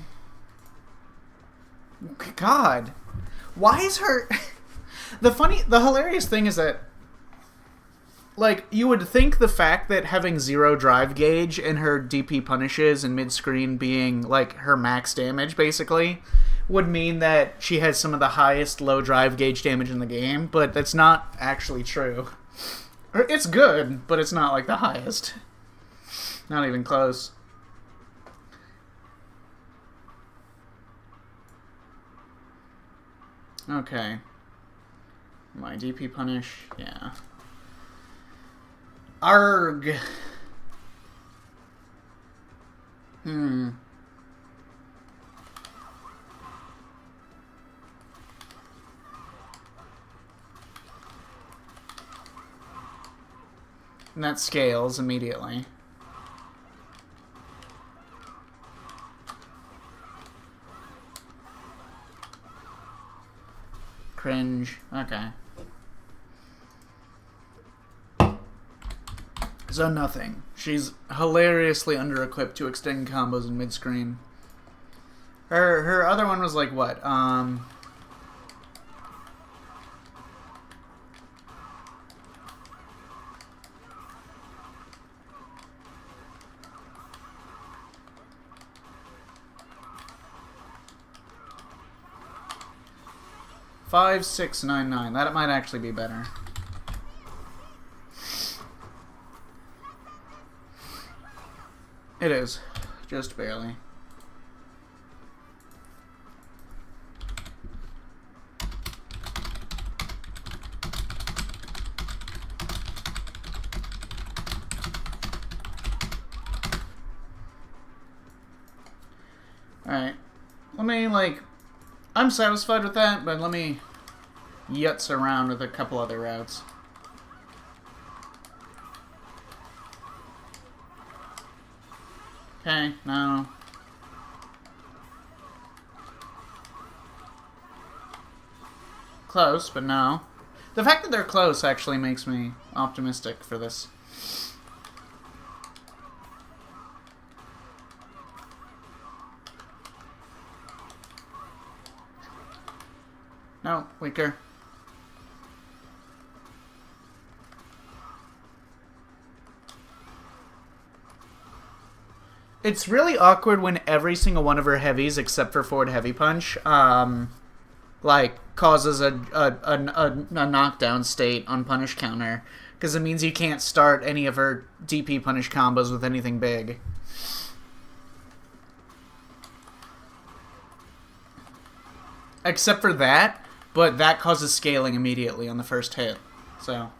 God, why is her... the hilarious thing is that, like, you would think the fact that having 0 drive gauge and her DP punishes and mid-screen being, like, her max damage, basically, would mean that she has some of the highest low drive gauge damage in the game, but that's not actually true. It's good, but it's not, like, the highest. Not even close. Okay. My DP punish, yeah. Arg. And that scales immediately. Cringe. Okay. So nothing. She's hilariously under-equipped to extend combos in mid-screen. Her other one was like what? 5699. That might actually be better. It is. Just barely. Alright. Let me, like... I'm satisfied with that, but let me yutz around with a couple other routes. Okay, no. Close, but no. The fact that they're close actually makes me optimistic for this. No, weaker. It's really awkward when every single one of her heavies, except for forward heavy punch, like, causes a knockdown state on punish counter. Because it means you can't start any of her DP punish combos with anything big. Except for that, but that causes scaling immediately on the first hit. So...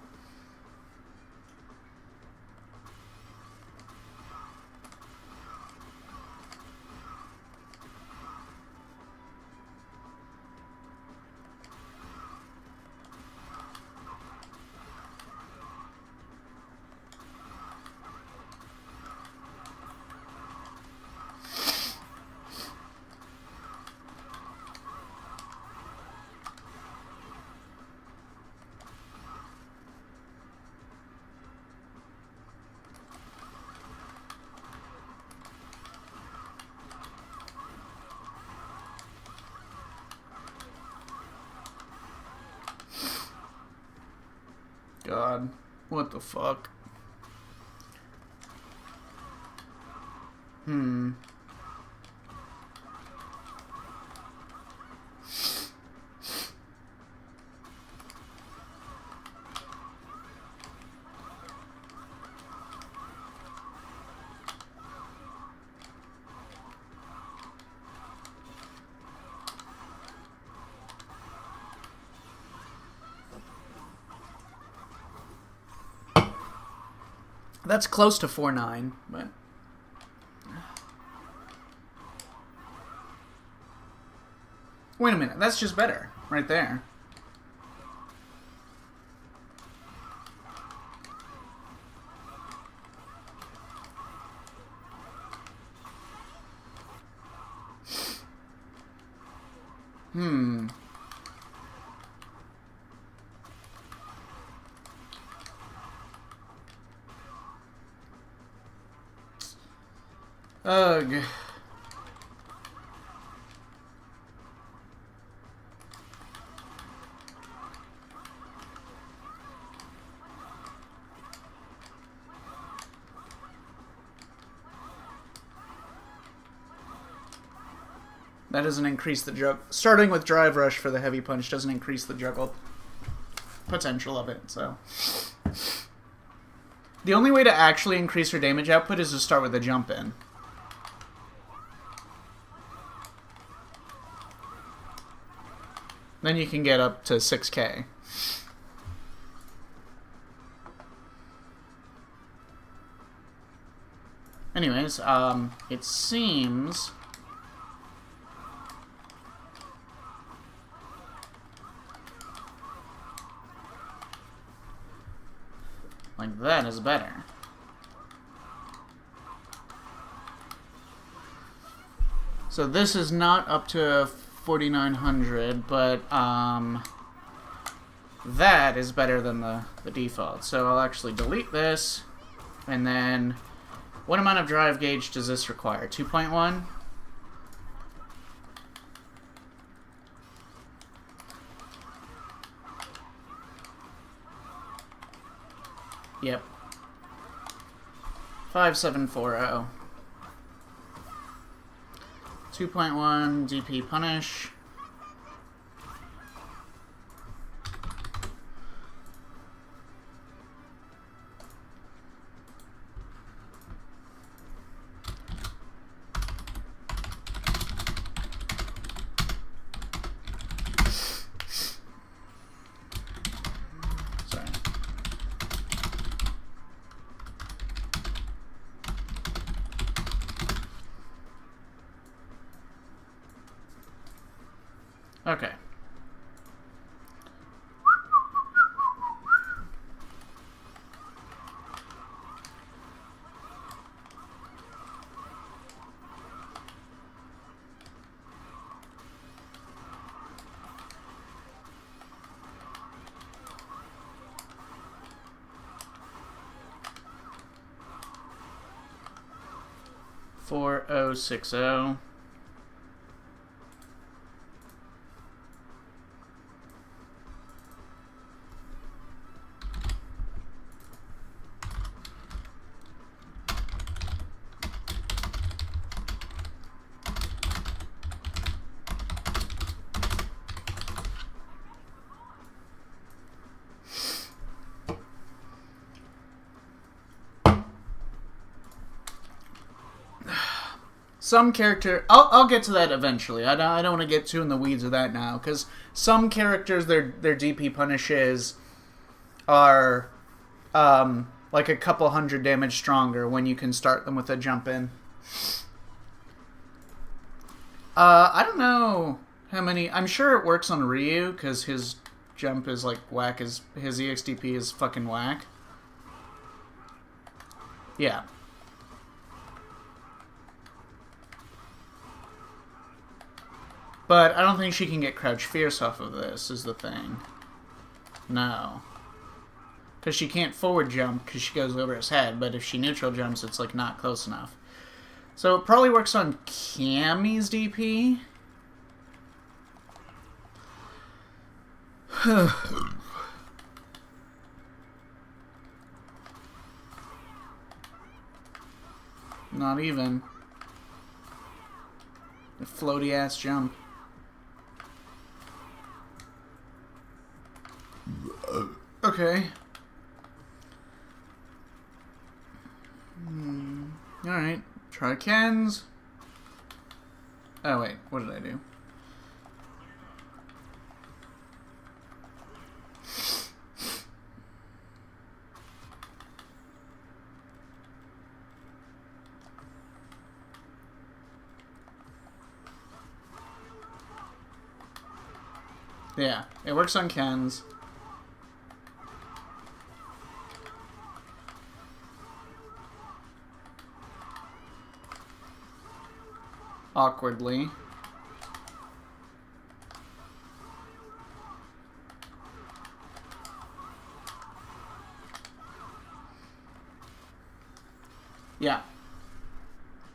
god. What the fuck? That's close to 4.9, but... Wait a minute, that's just better, right there. Ugh. That doesn't increase the juggle. Starting with Drive Rush for the heavy punch doesn't increase the juggle potential of it, so... The only way to actually increase her damage output is to start with a jump in. Then you can get up to 6k. Anyways, it seems... like that is better. So this is not up to 4,900, but that is better than the default. So I'll actually delete this, and then what amount of drive gauge does this require? 2.1? Yep. 5740. 2.1 DP punish. Okay. Four oh 60. Some character... I'll get to that eventually. I don't want to get too in the weeds of that now, because some characters, their DP punishes are like a couple hundred damage stronger when you can start them with a jump in. I don't know how many... I'm sure it works on Ryu, because his jump is like whack. His EXDP is fucking whack. Yeah. But I don't think she can get Crouch Fierce off of this, is the thing. No. Because she can't forward jump because she goes over his head, but if she neutral jumps, it's like not close enough. So it probably works on Cammy's DP. Not even. A floaty ass jump. Okay. Alright. Try Ken's. Oh wait, what did I do? Yeah, it works on Ken's. Awkwardly. Yeah.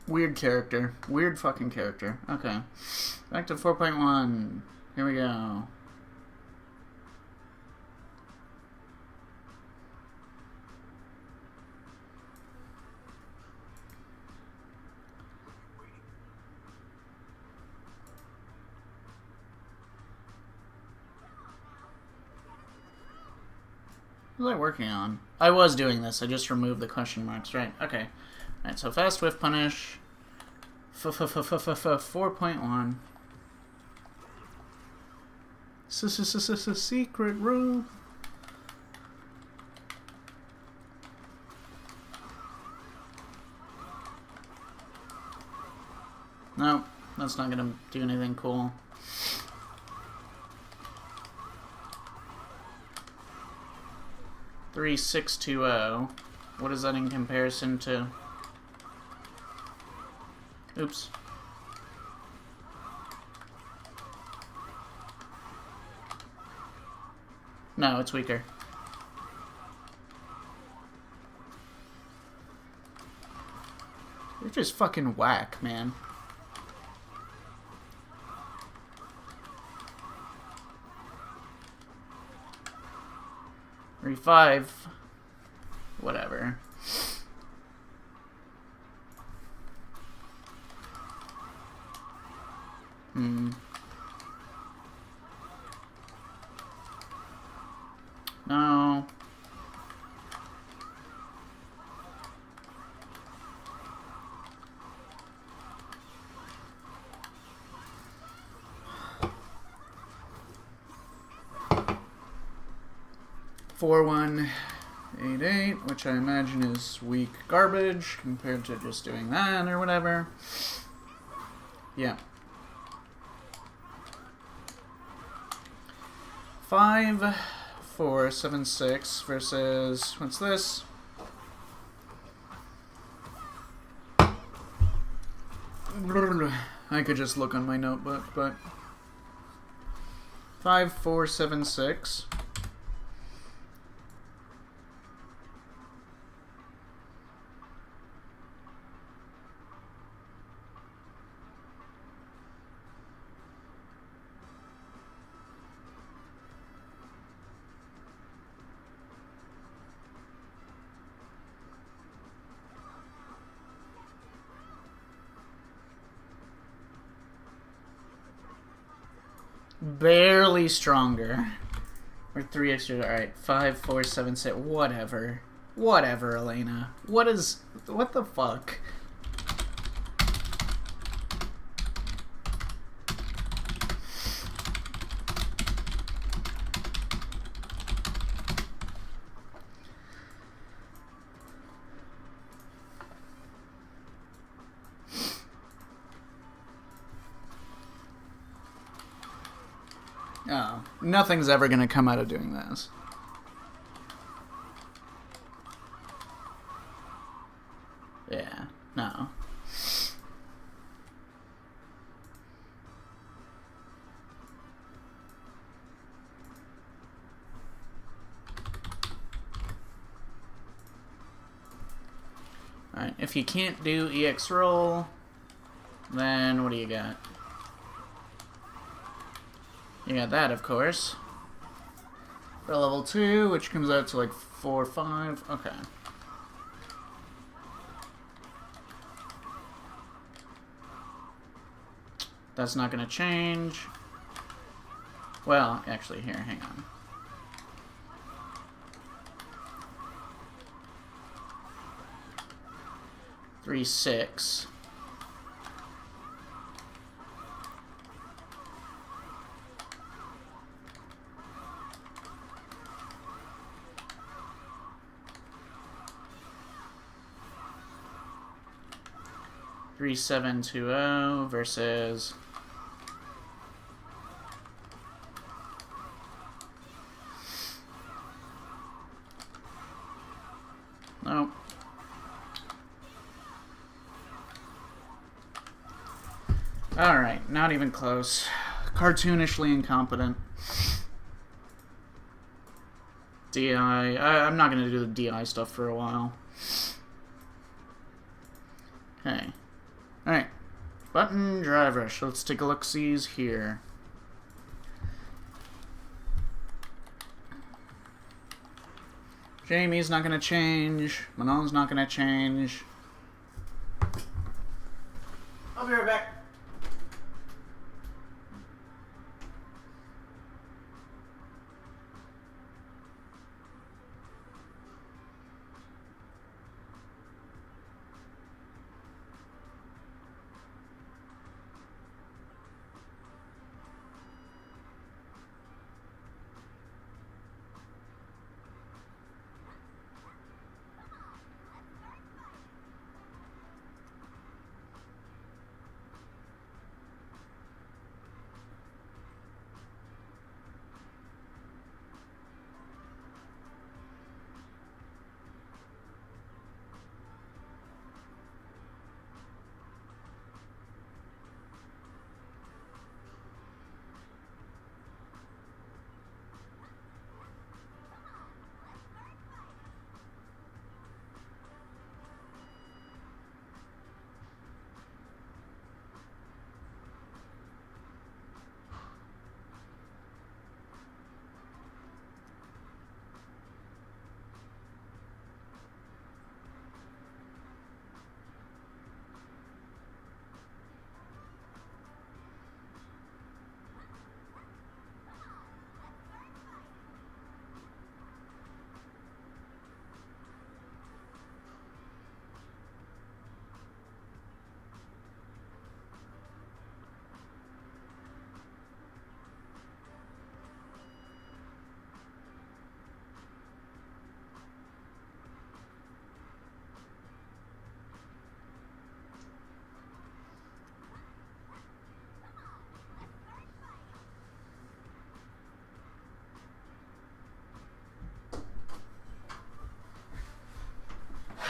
Weird character. Weird fucking character. Okay. Back to 4.1. Here we go. What was I working on? I was doing this. I just removed the question marks. Right. Okay. Alright, so fast whiff punish. 4.1. Secret room. No, that's not gonna do anything cool. $3,620. What is that in comparison to? Oops. No, it's weaker. You're just fucking whack, man. $3,500. Whatever. No. $4,188, which I imagine is weak garbage compared to just doing that or whatever. Yeah. 5,476 versus, what's this? I could just look on my notebook, but 5,476. Barely stronger. Or 3 extra. Alright, 5,476. Whatever. Whatever, Elena. What the fuck? Oh, nothing's ever gonna come out of doing this. Yeah, no. Alright, if you can't do EX roll, then what do you got? You got that, of course. For level 2, which comes out to like 4 or 5. Okay. That's not going to change. Well, actually, here, hang on. Three, 6. Three, 7, 2, 0 versus nope. Alright, not even close. Cartoonishly incompetent. DI. I'm not going to do the DI stuff for a while. Okay. Alright. Button driver. So let's take a look-sees here. Jamie's not going to change. Manon's not going to change. I'll be right back.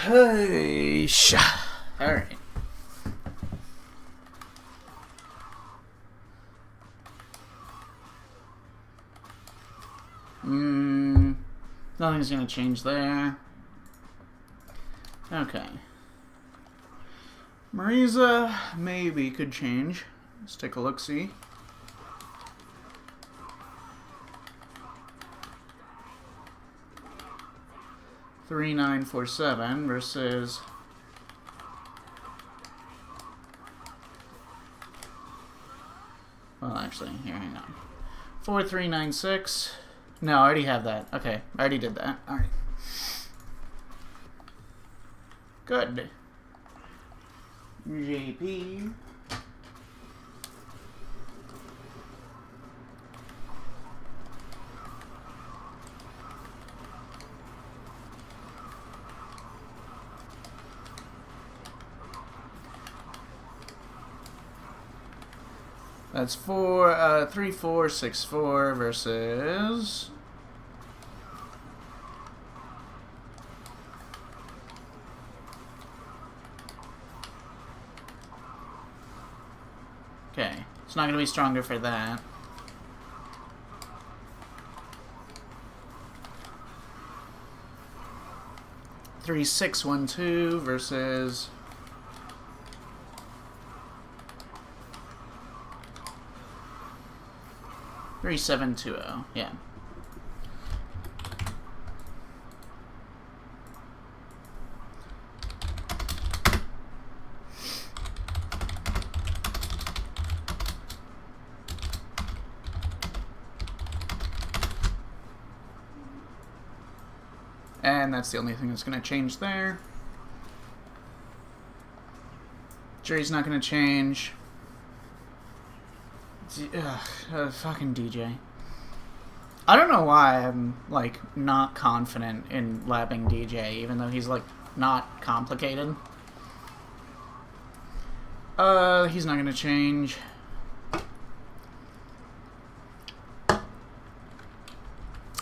Hey, alright. Nothing's gonna change there. Okay. Marisa maybe could change. Let's take a look-see. Three, 9, 4, 7 versus well, actually, here, hang on. 4, 3, 9, 6. No, I already have that. Okay, I already did that. All right. Good. JP. That's 3, 4, 6, 4 versus okay. It's not going to be stronger for that. Three, 6, 1, 2 versus 3, 7, 2, 0. Yeah. And that's the only thing that's going to change there. Jury's not going to change. Fucking DJ. I don't know why I'm, like, not confident in labbing DJ, even though he's, like, not complicated. He's not going to change.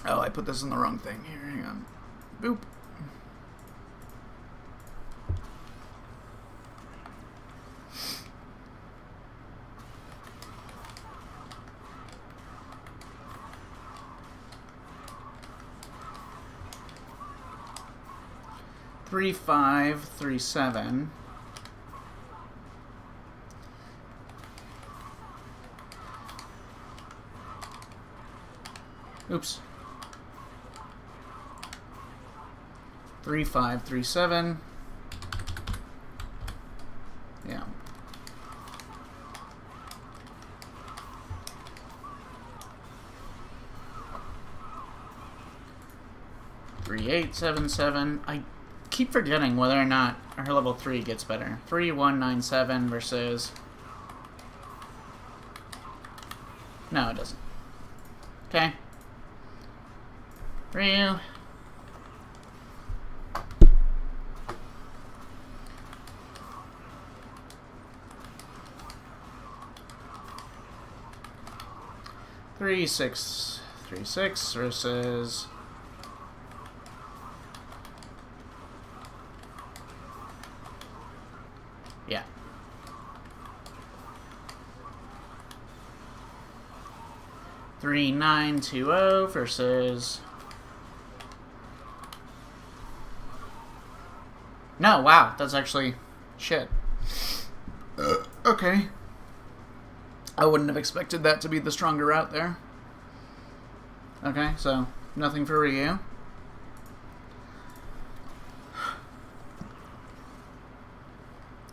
Oh, I put this in the wrong thing here. Hang on. Boop. Three, 5, 3, 7. Oops. 3, 5, 3, 7. Yeah. 3, 8, 7, 7. I keep forgetting whether or not her level 3 gets better. 3, 1, 9, 7 versus... No, it doesn't. Okay. Ryu. Three, 6, 3, 6 versus... Yeah. Three, 9, 2, 0 versus... No, wow, that's actually shit. Okay. I wouldn't have expected that to be the stronger route there. Okay, so nothing for Ryu.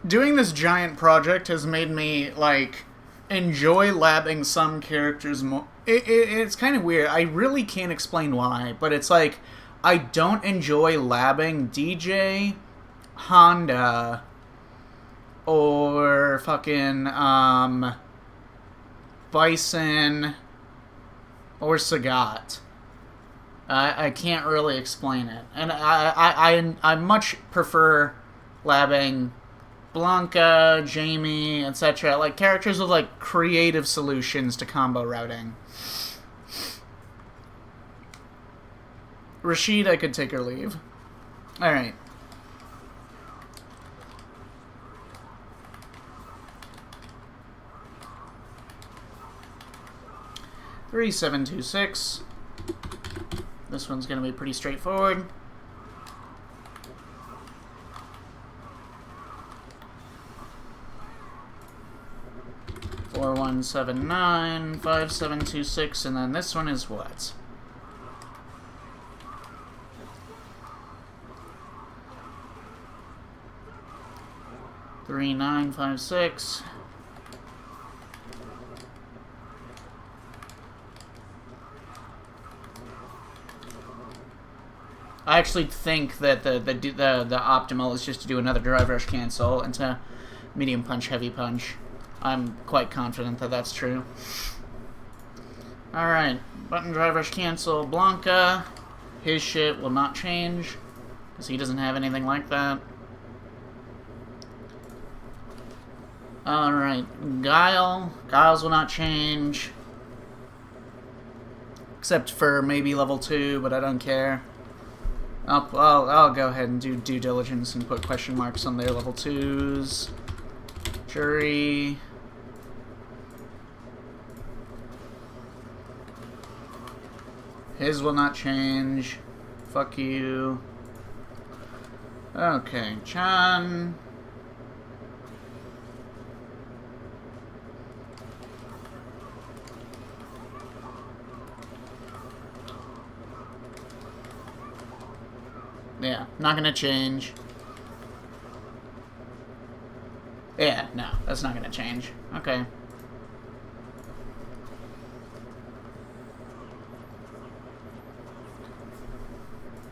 Doing this giant project has made me, like, enjoy labbing some characters more. It's kind of weird. I really can't explain why, but it's like, I don't enjoy labbing DJ, Honda, or fucking, Bison, or Sagat. I can't really explain it. And I much prefer labbing Blanca, Jamie, etc. Like, characters with, like, creative solutions to combo routing. Rashid, I could take or leave. Alright. Three, 7, 2, 6. This one's gonna be pretty straightforward. Four, 1, 7, 9, 5, 7, 2, 6, and then this one is what? Three, 9, 5, 6. I actually think that the optimal is just to do another drive rush cancel into medium punch, heavy punch. I'm quite confident that that's true. Alright, button drive rush cancel, Blanca. His shit will not change, because he doesn't have anything like that. Alright, Guile. Guile's will not change. Except for maybe level 2, but I don't care. I'll go ahead and do due diligence and put question marks on their level 2s. Jury. His will not change. Fuck you. Okay, Chan. Yeah, not gonna change. Yeah, no, that's not gonna change. Okay.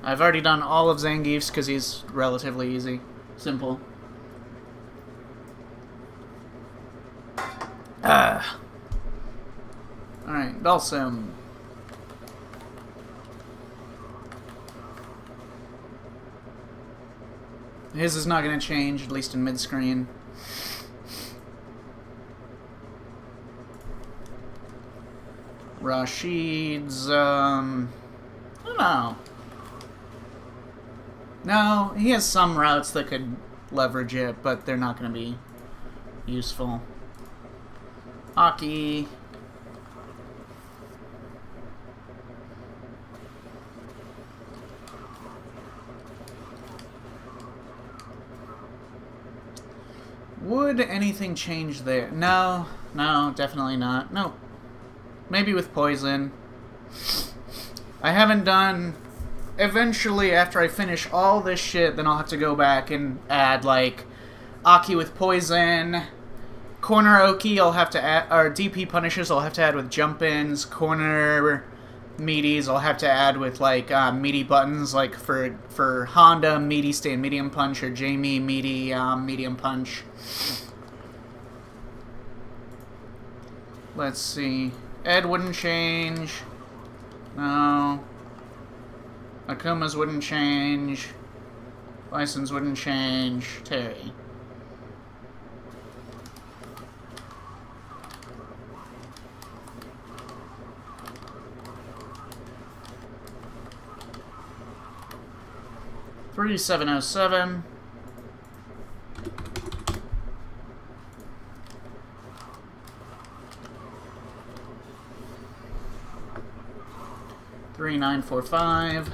I've already done all of Zangief's because he's relatively easy. Simple. Alright, Balsam. His is not going to change, at least in mid-screen. Rashid's, I don't know. No, he has some routes that could leverage it, but they're not going to be useful. Aki. Would anything change there? No, no, definitely not. No. Maybe with poison. I haven't done... Eventually, after I finish all this shit, then I'll have to go back and add, like, Aki with poison. Corner Oki I'll have to add... Or DP Punishes I'll have to add with jump-ins. Corner Meaties I'll have to add with, like, meaty buttons. Like, for Honda, Meaty stay in medium punch, or Jamie, Meaty, medium punch. Let's see. Ed wouldn't change. No. Akuma's wouldn't change. Bison's wouldn't change. Terry. $3707. $3945.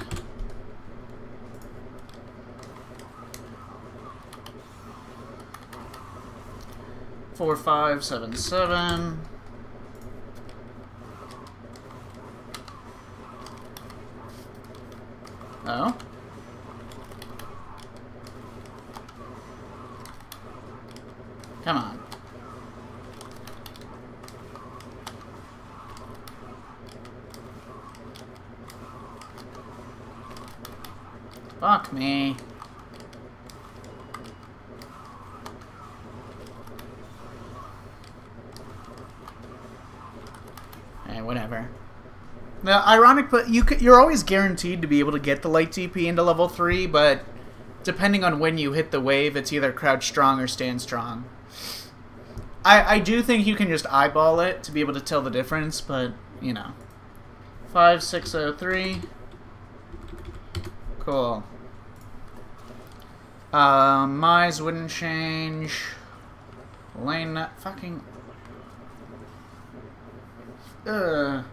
$4577. Oh. Come on. Fuck me. Hey, whatever. The ironic, but you're always guaranteed to be able to get the light DP into level 3, but depending on when you hit the wave, it's either crouch strong or stand strong. I do think you can just eyeball it to be able to tell the difference, but, you know. 5603. Cool. Mize wouldn't change. Lane, fucking... Ugh.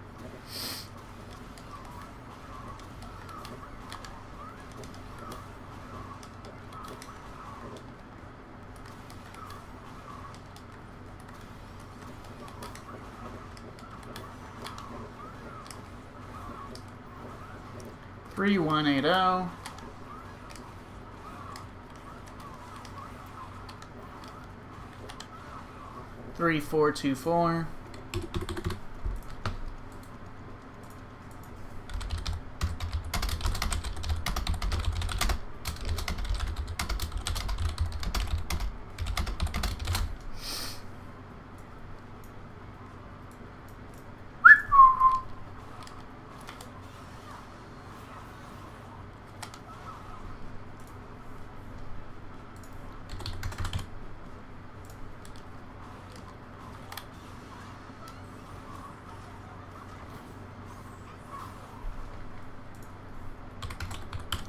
$3180. $3424.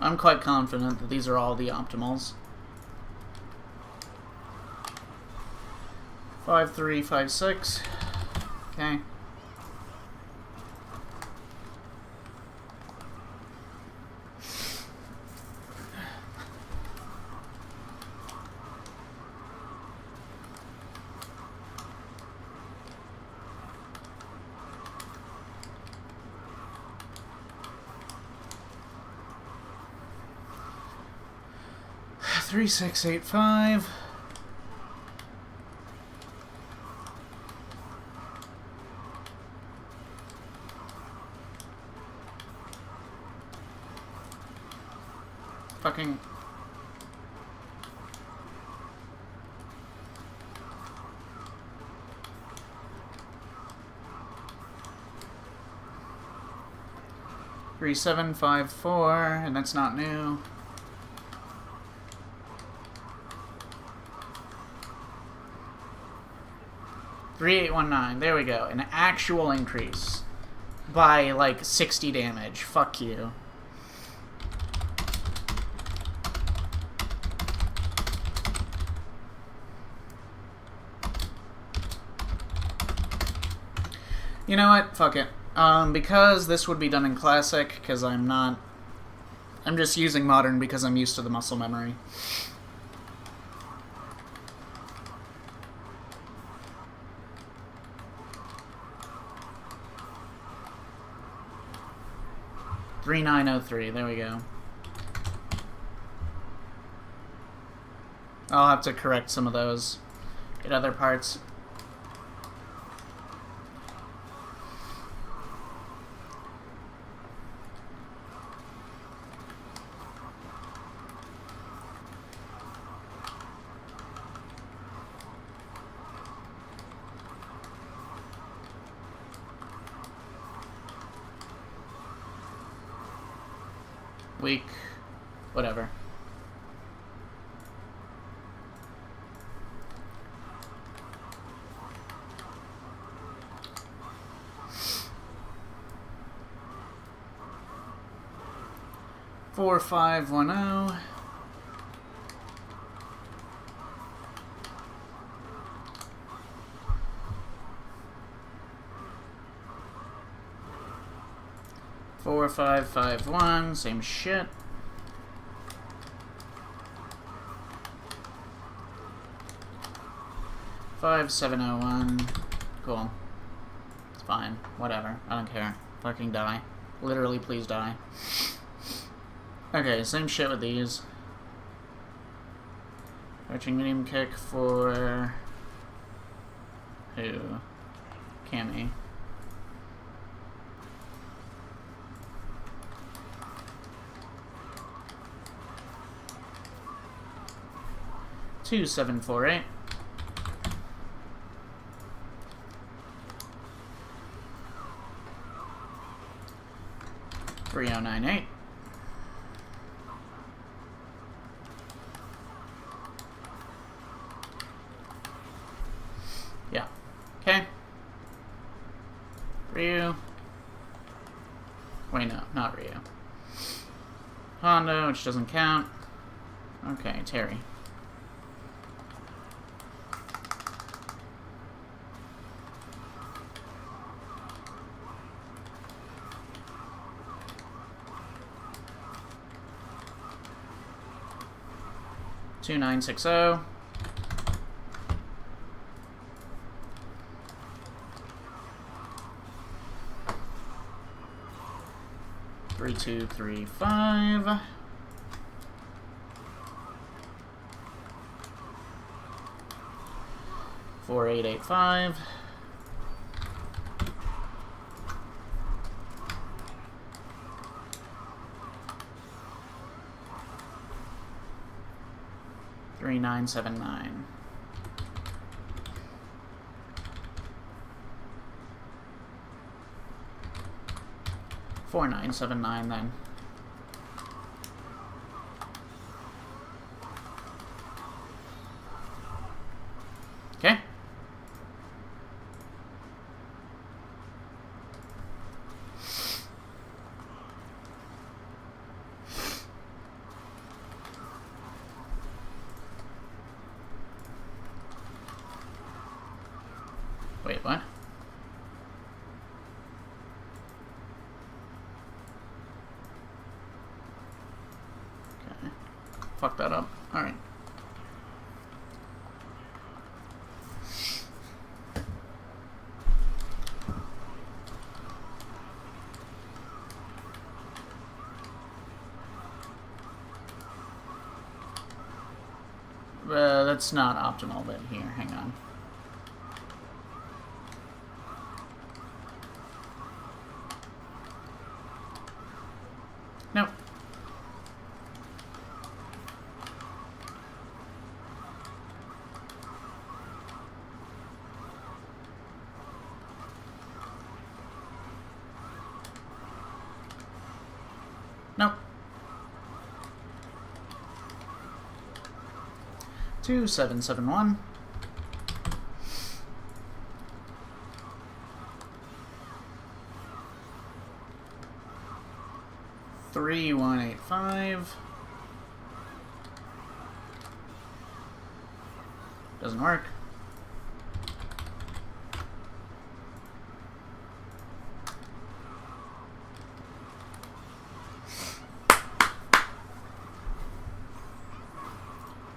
I'm quite confident that these are all the optimals. 5356. Okay. $3685. fucking... Three, 7, 5, 4, and that's not new. Three, 8, 1, 9. There we go. An actual increase by like 60 damage. Fuck you. You know what? Fuck it. Because this would be done in Classic, because I'm just using Modern because I'm used to the muscle memory. $3,903, there we go. I'll have to correct some of those in other parts. Weak, whatever. Four, 5, 1, 0. Four, 5, 5, 1, same shit. Five, 7, 0, 1. Cool. It's fine. Whatever. I don't care. Fucking die. Literally, please die. Okay, same shit with these. Crouching medium kick for... who? Cammy. Two, 7, 4, 8. $3,098. Yeah. Okay. Ryu. Wait, no, not Ryu. Honda, which doesn't count. Okay, Terry. $2,960. $3,235. $4,885. $3,979. $4,979 then. Okay. Wait, what? Okay. Fuck that up. Alright. That's not optimal, but here, hang on. Nope. Nope. 2771. 3185. Doesn't work.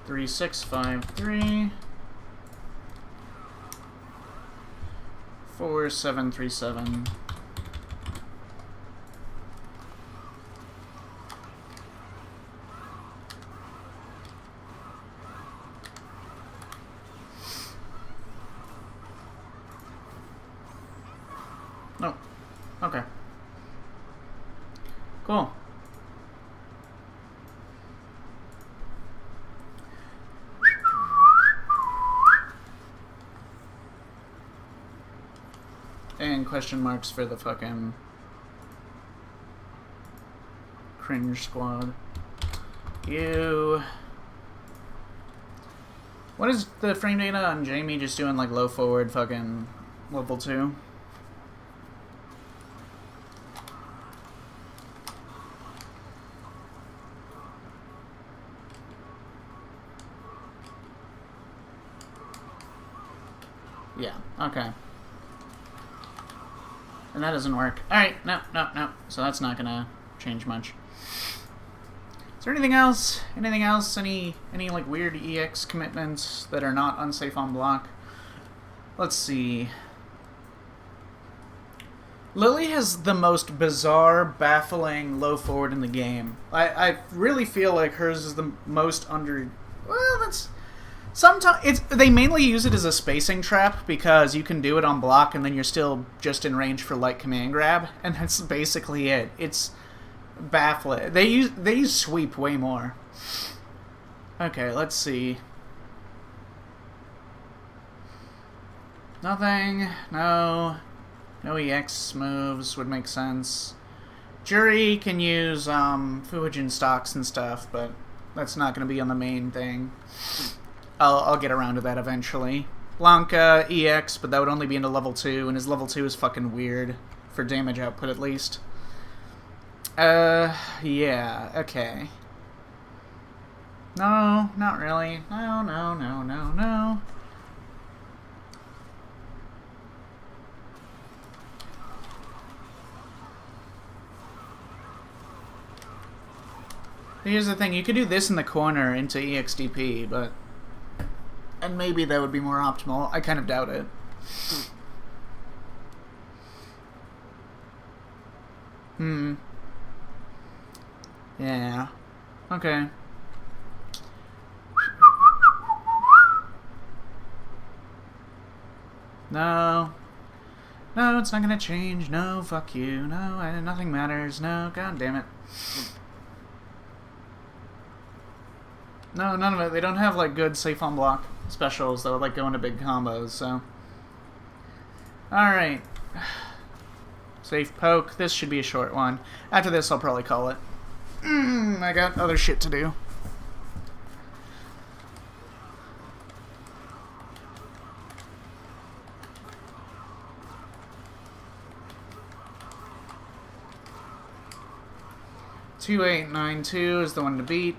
Three, 6, 5, 3. 4, 7, 3, 7. Oh, okay. Cool. And question marks for the fucking cringe squad. You. What is the frame data on Jamie just doing like low forward fucking level 2? Yeah, okay. And that doesn't work. Alright, no. So that's not gonna change much. Is there anything else? Anything else? Any like weird EX commitments that are not unsafe on block? Let's see. Lily has the most bizarre, baffling low forward in the game. I really feel like hers is the most under... Well, that's... Sometimes they mainly use it as a spacing trap because you can do it on block and then you're still just in range for light command grab, and that's basically it. It's baffling. They use sweep way more. Okay, let's see. Nothing. No EX moves would make sense. Jury can use Fuhijin stocks and stuff, but that's not going to be on the main thing. I'll get around to that eventually. Blanca, EX, but that would only be into level 2, and his level 2 is fucking weird. For damage output, at least. Yeah, okay. No, not really. No. Here's the thing, you could do this in the corner into EXDP, but... And maybe that would be more optimal. I kind of doubt it. Yeah. Okay. No, it's not gonna change. No, fuck you. No, nothing matters. No, god damn it. No, none of it. They don't have, like, good safe on block specials that would, like, go into big combos, so... Alright. Safe poke. This should be a short one. After this, I'll probably call it. I got other shit to do. $2892 is the one to beat.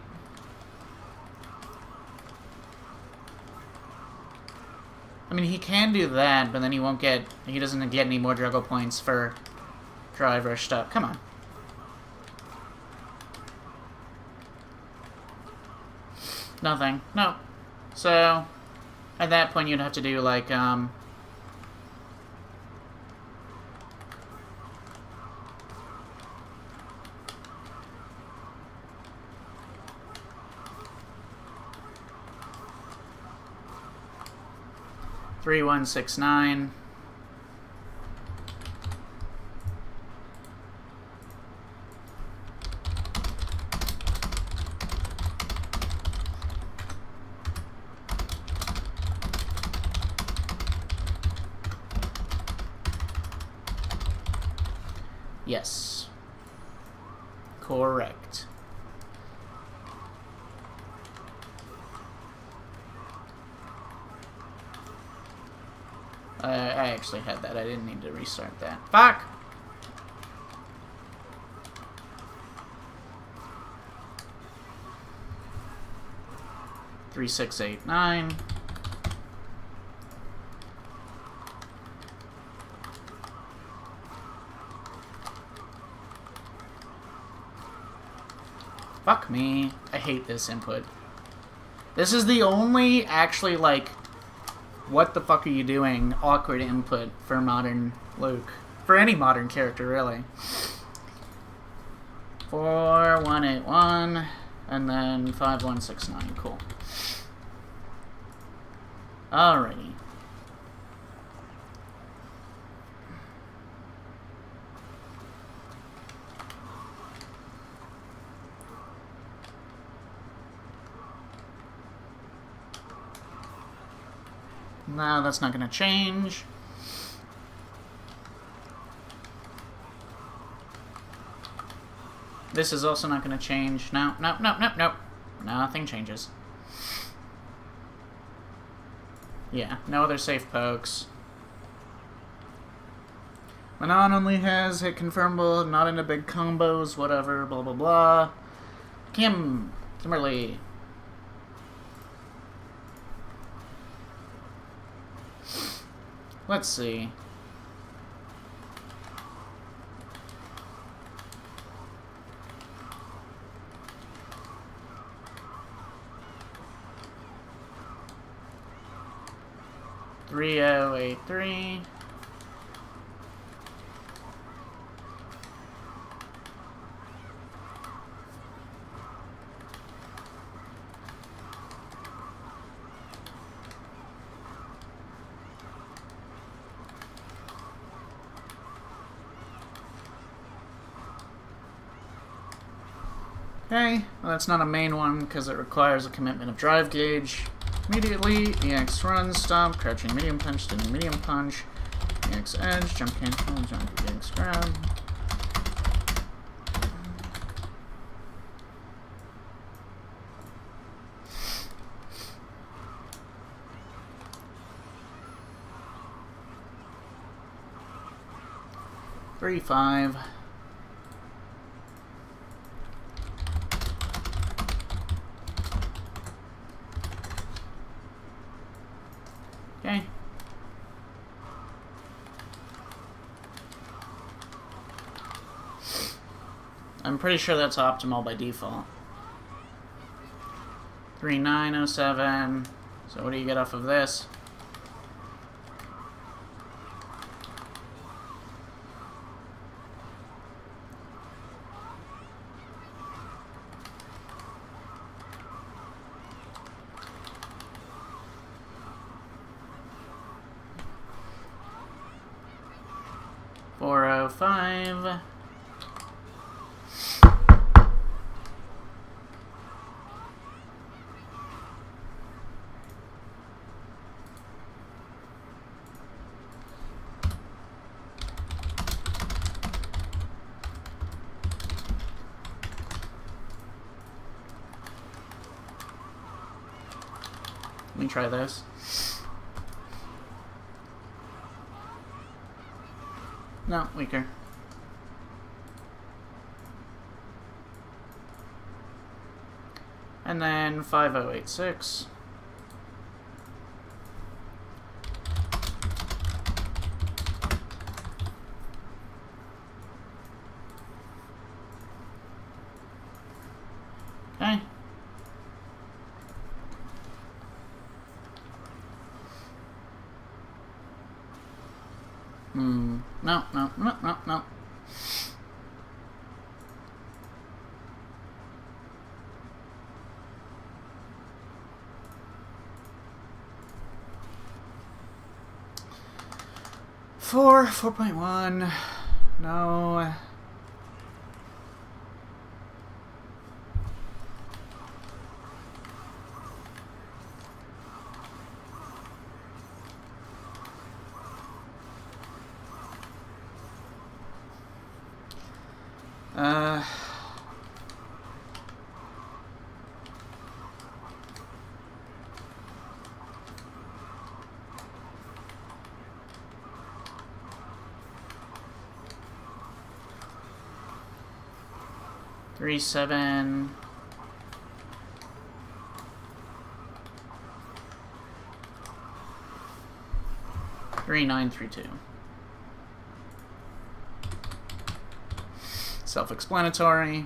I mean, he can do that, but then he won't get... He doesn't get any more juggle points for driver stuff. Come on. Nothing. No. So, at that point, you'd have to do, like, 3169. Yes. Correct. I actually had that. I didn't need to restart that. Fuck! Three, 6, 8, 9. Fuck me. I hate this input. This is the only actually, like, what the fuck are you doing awkward input for modern Luke. For any modern character, really. 4, 1, 8, 1, and then 5, 1, 6, 9. Cool. Alrighty. No, that's not going to change. This is also not going to change. No, no, no, no, no. Nothing changes. Yeah, no other safe pokes. Manon only has hit confirmable, not into big combos, whatever, blah, blah, blah. Kimberly. Let's see. Three, 3083. Okay, well that's not a main one because it requires a commitment of drive gauge. Immediately, EX run, stomp, crouching medium punch, doing medium punch, EX edge, jump cancel, jump EX grab. Three, 5. Okay. I'm pretty sure that's optimal by default. 3907. So what do you get off of this? $405. Let me try this. No, weaker. And then 5086. Okay. No, no, no, no, no. Four, 4.1. No. 3-7. 3-9-3-2. Self-explanatory.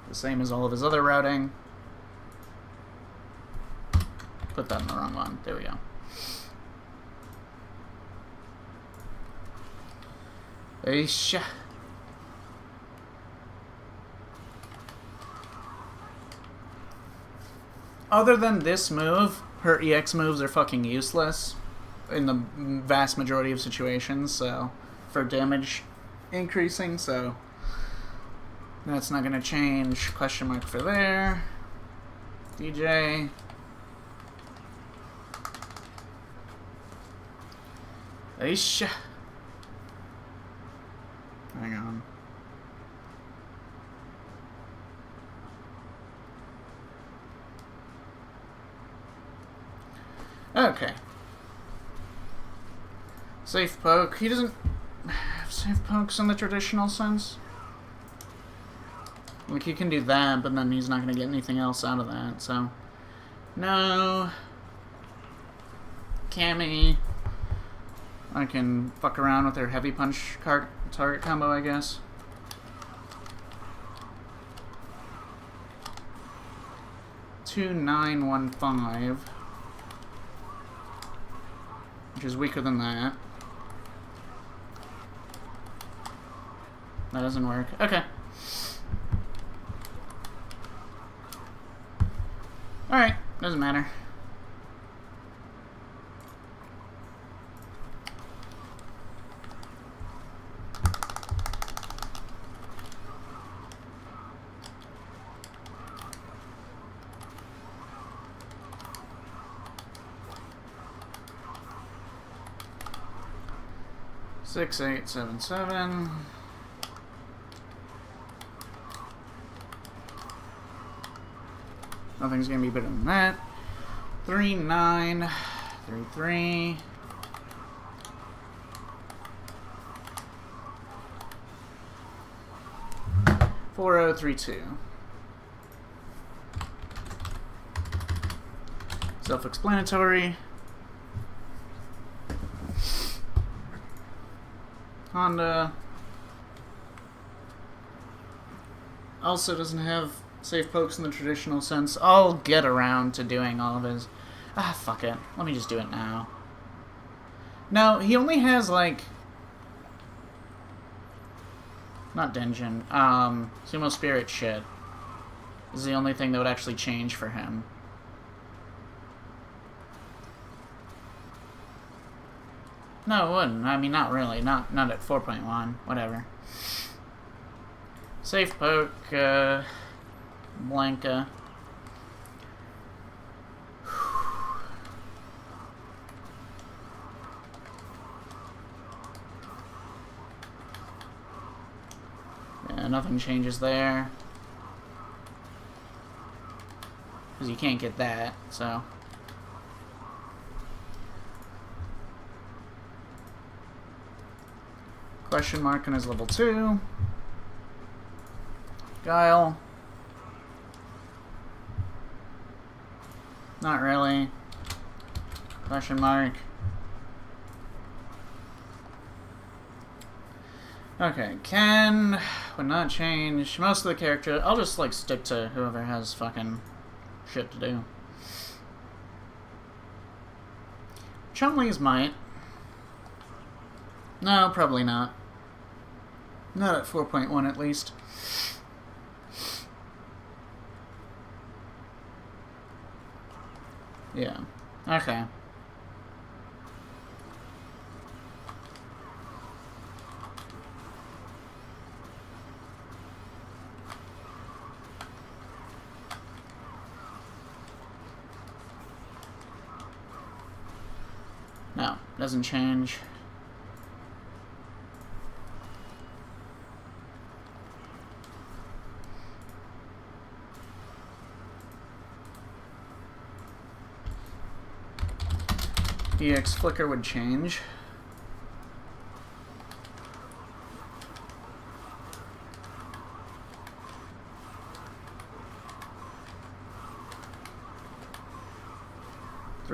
The same as all of his other routing. Put that in the wrong one. There we go. Eesh. Other than this move, her EX moves are fucking useless in the vast majority of situations, so for damage increasing, so that's not gonna change. Question mark for there. DJ. Eesh. Hang on. Okay. Safe poke. He doesn't have safe pokes in the traditional sense. Like, he can do that, but then he's not going to get anything else out of that, so... No. Cammy. I can fuck around with their heavy punch target combo, I guess. Two 9-1-5, which is weaker than that. That doesn't work. Okay. Alright, doesn't matter. Six, 8, 7, 7. Nothing's gonna be better than that. 3, 9, 3, 3. Four, 0, 3, 2. Self-explanatory. Honda also doesn't have safe pokes in the traditional sense. I'll get around to doing all of his... Ah, fuck it. Let me just do it now. No, he only has, like... Not Denjin. Sumo Spirit shit. This is the only thing that would actually change for him. No, it wouldn't. I mean, not really. Not at 4.1. Whatever. Safe poke, Blanca. Yeah, nothing changes there. Because you can't get that, so... Question mark on his level 2. Guile. Not really. Question mark. Okay, Ken would not change most of the character. I'll just like stick to whoever has fucking shit to do. Chun-Li's might. No, probably not. Not at 4.1 at least. Yeah. Okay. No, doesn't change. EX flicker would change.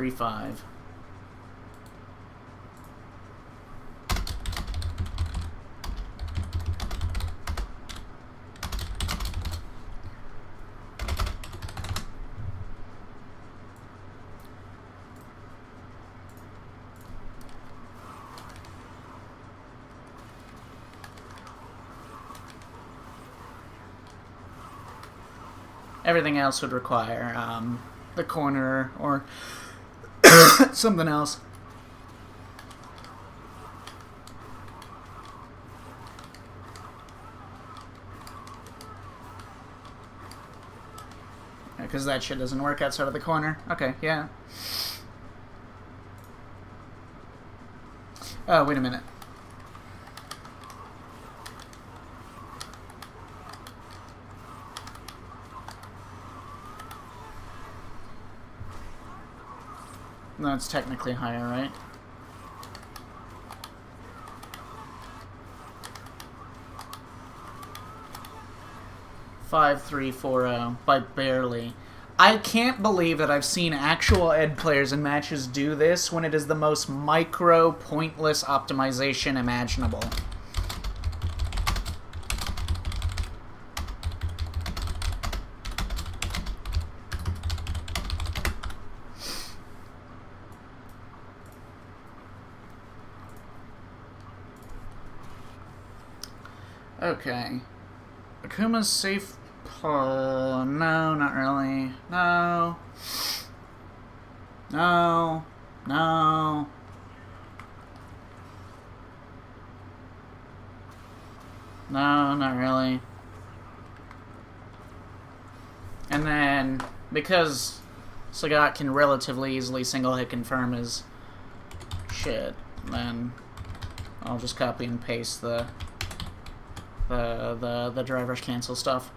3-5. Everything else would require the corner or something else. Because that shit doesn't work outside of the corner. Okay, yeah. Oh, wait a minute. No, it's technically higher, right? Five, 3, 4-0 by barely. I can't believe that I've seen actual ed players in matches do this when it is the most micro, pointless optimization imaginable. Okay. Akuma's safe pull. No, not really. No. No. No. No, not really. And then, because Sagat can relatively easily single-hit confirm his shit, then I'll just copy and paste the driver's cancel stuff.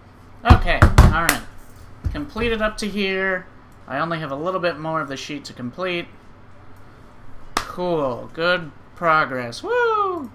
Okay, alright. Completed up to here. I only have a little bit more of the sheet to complete. Cool. Good progress. Woo!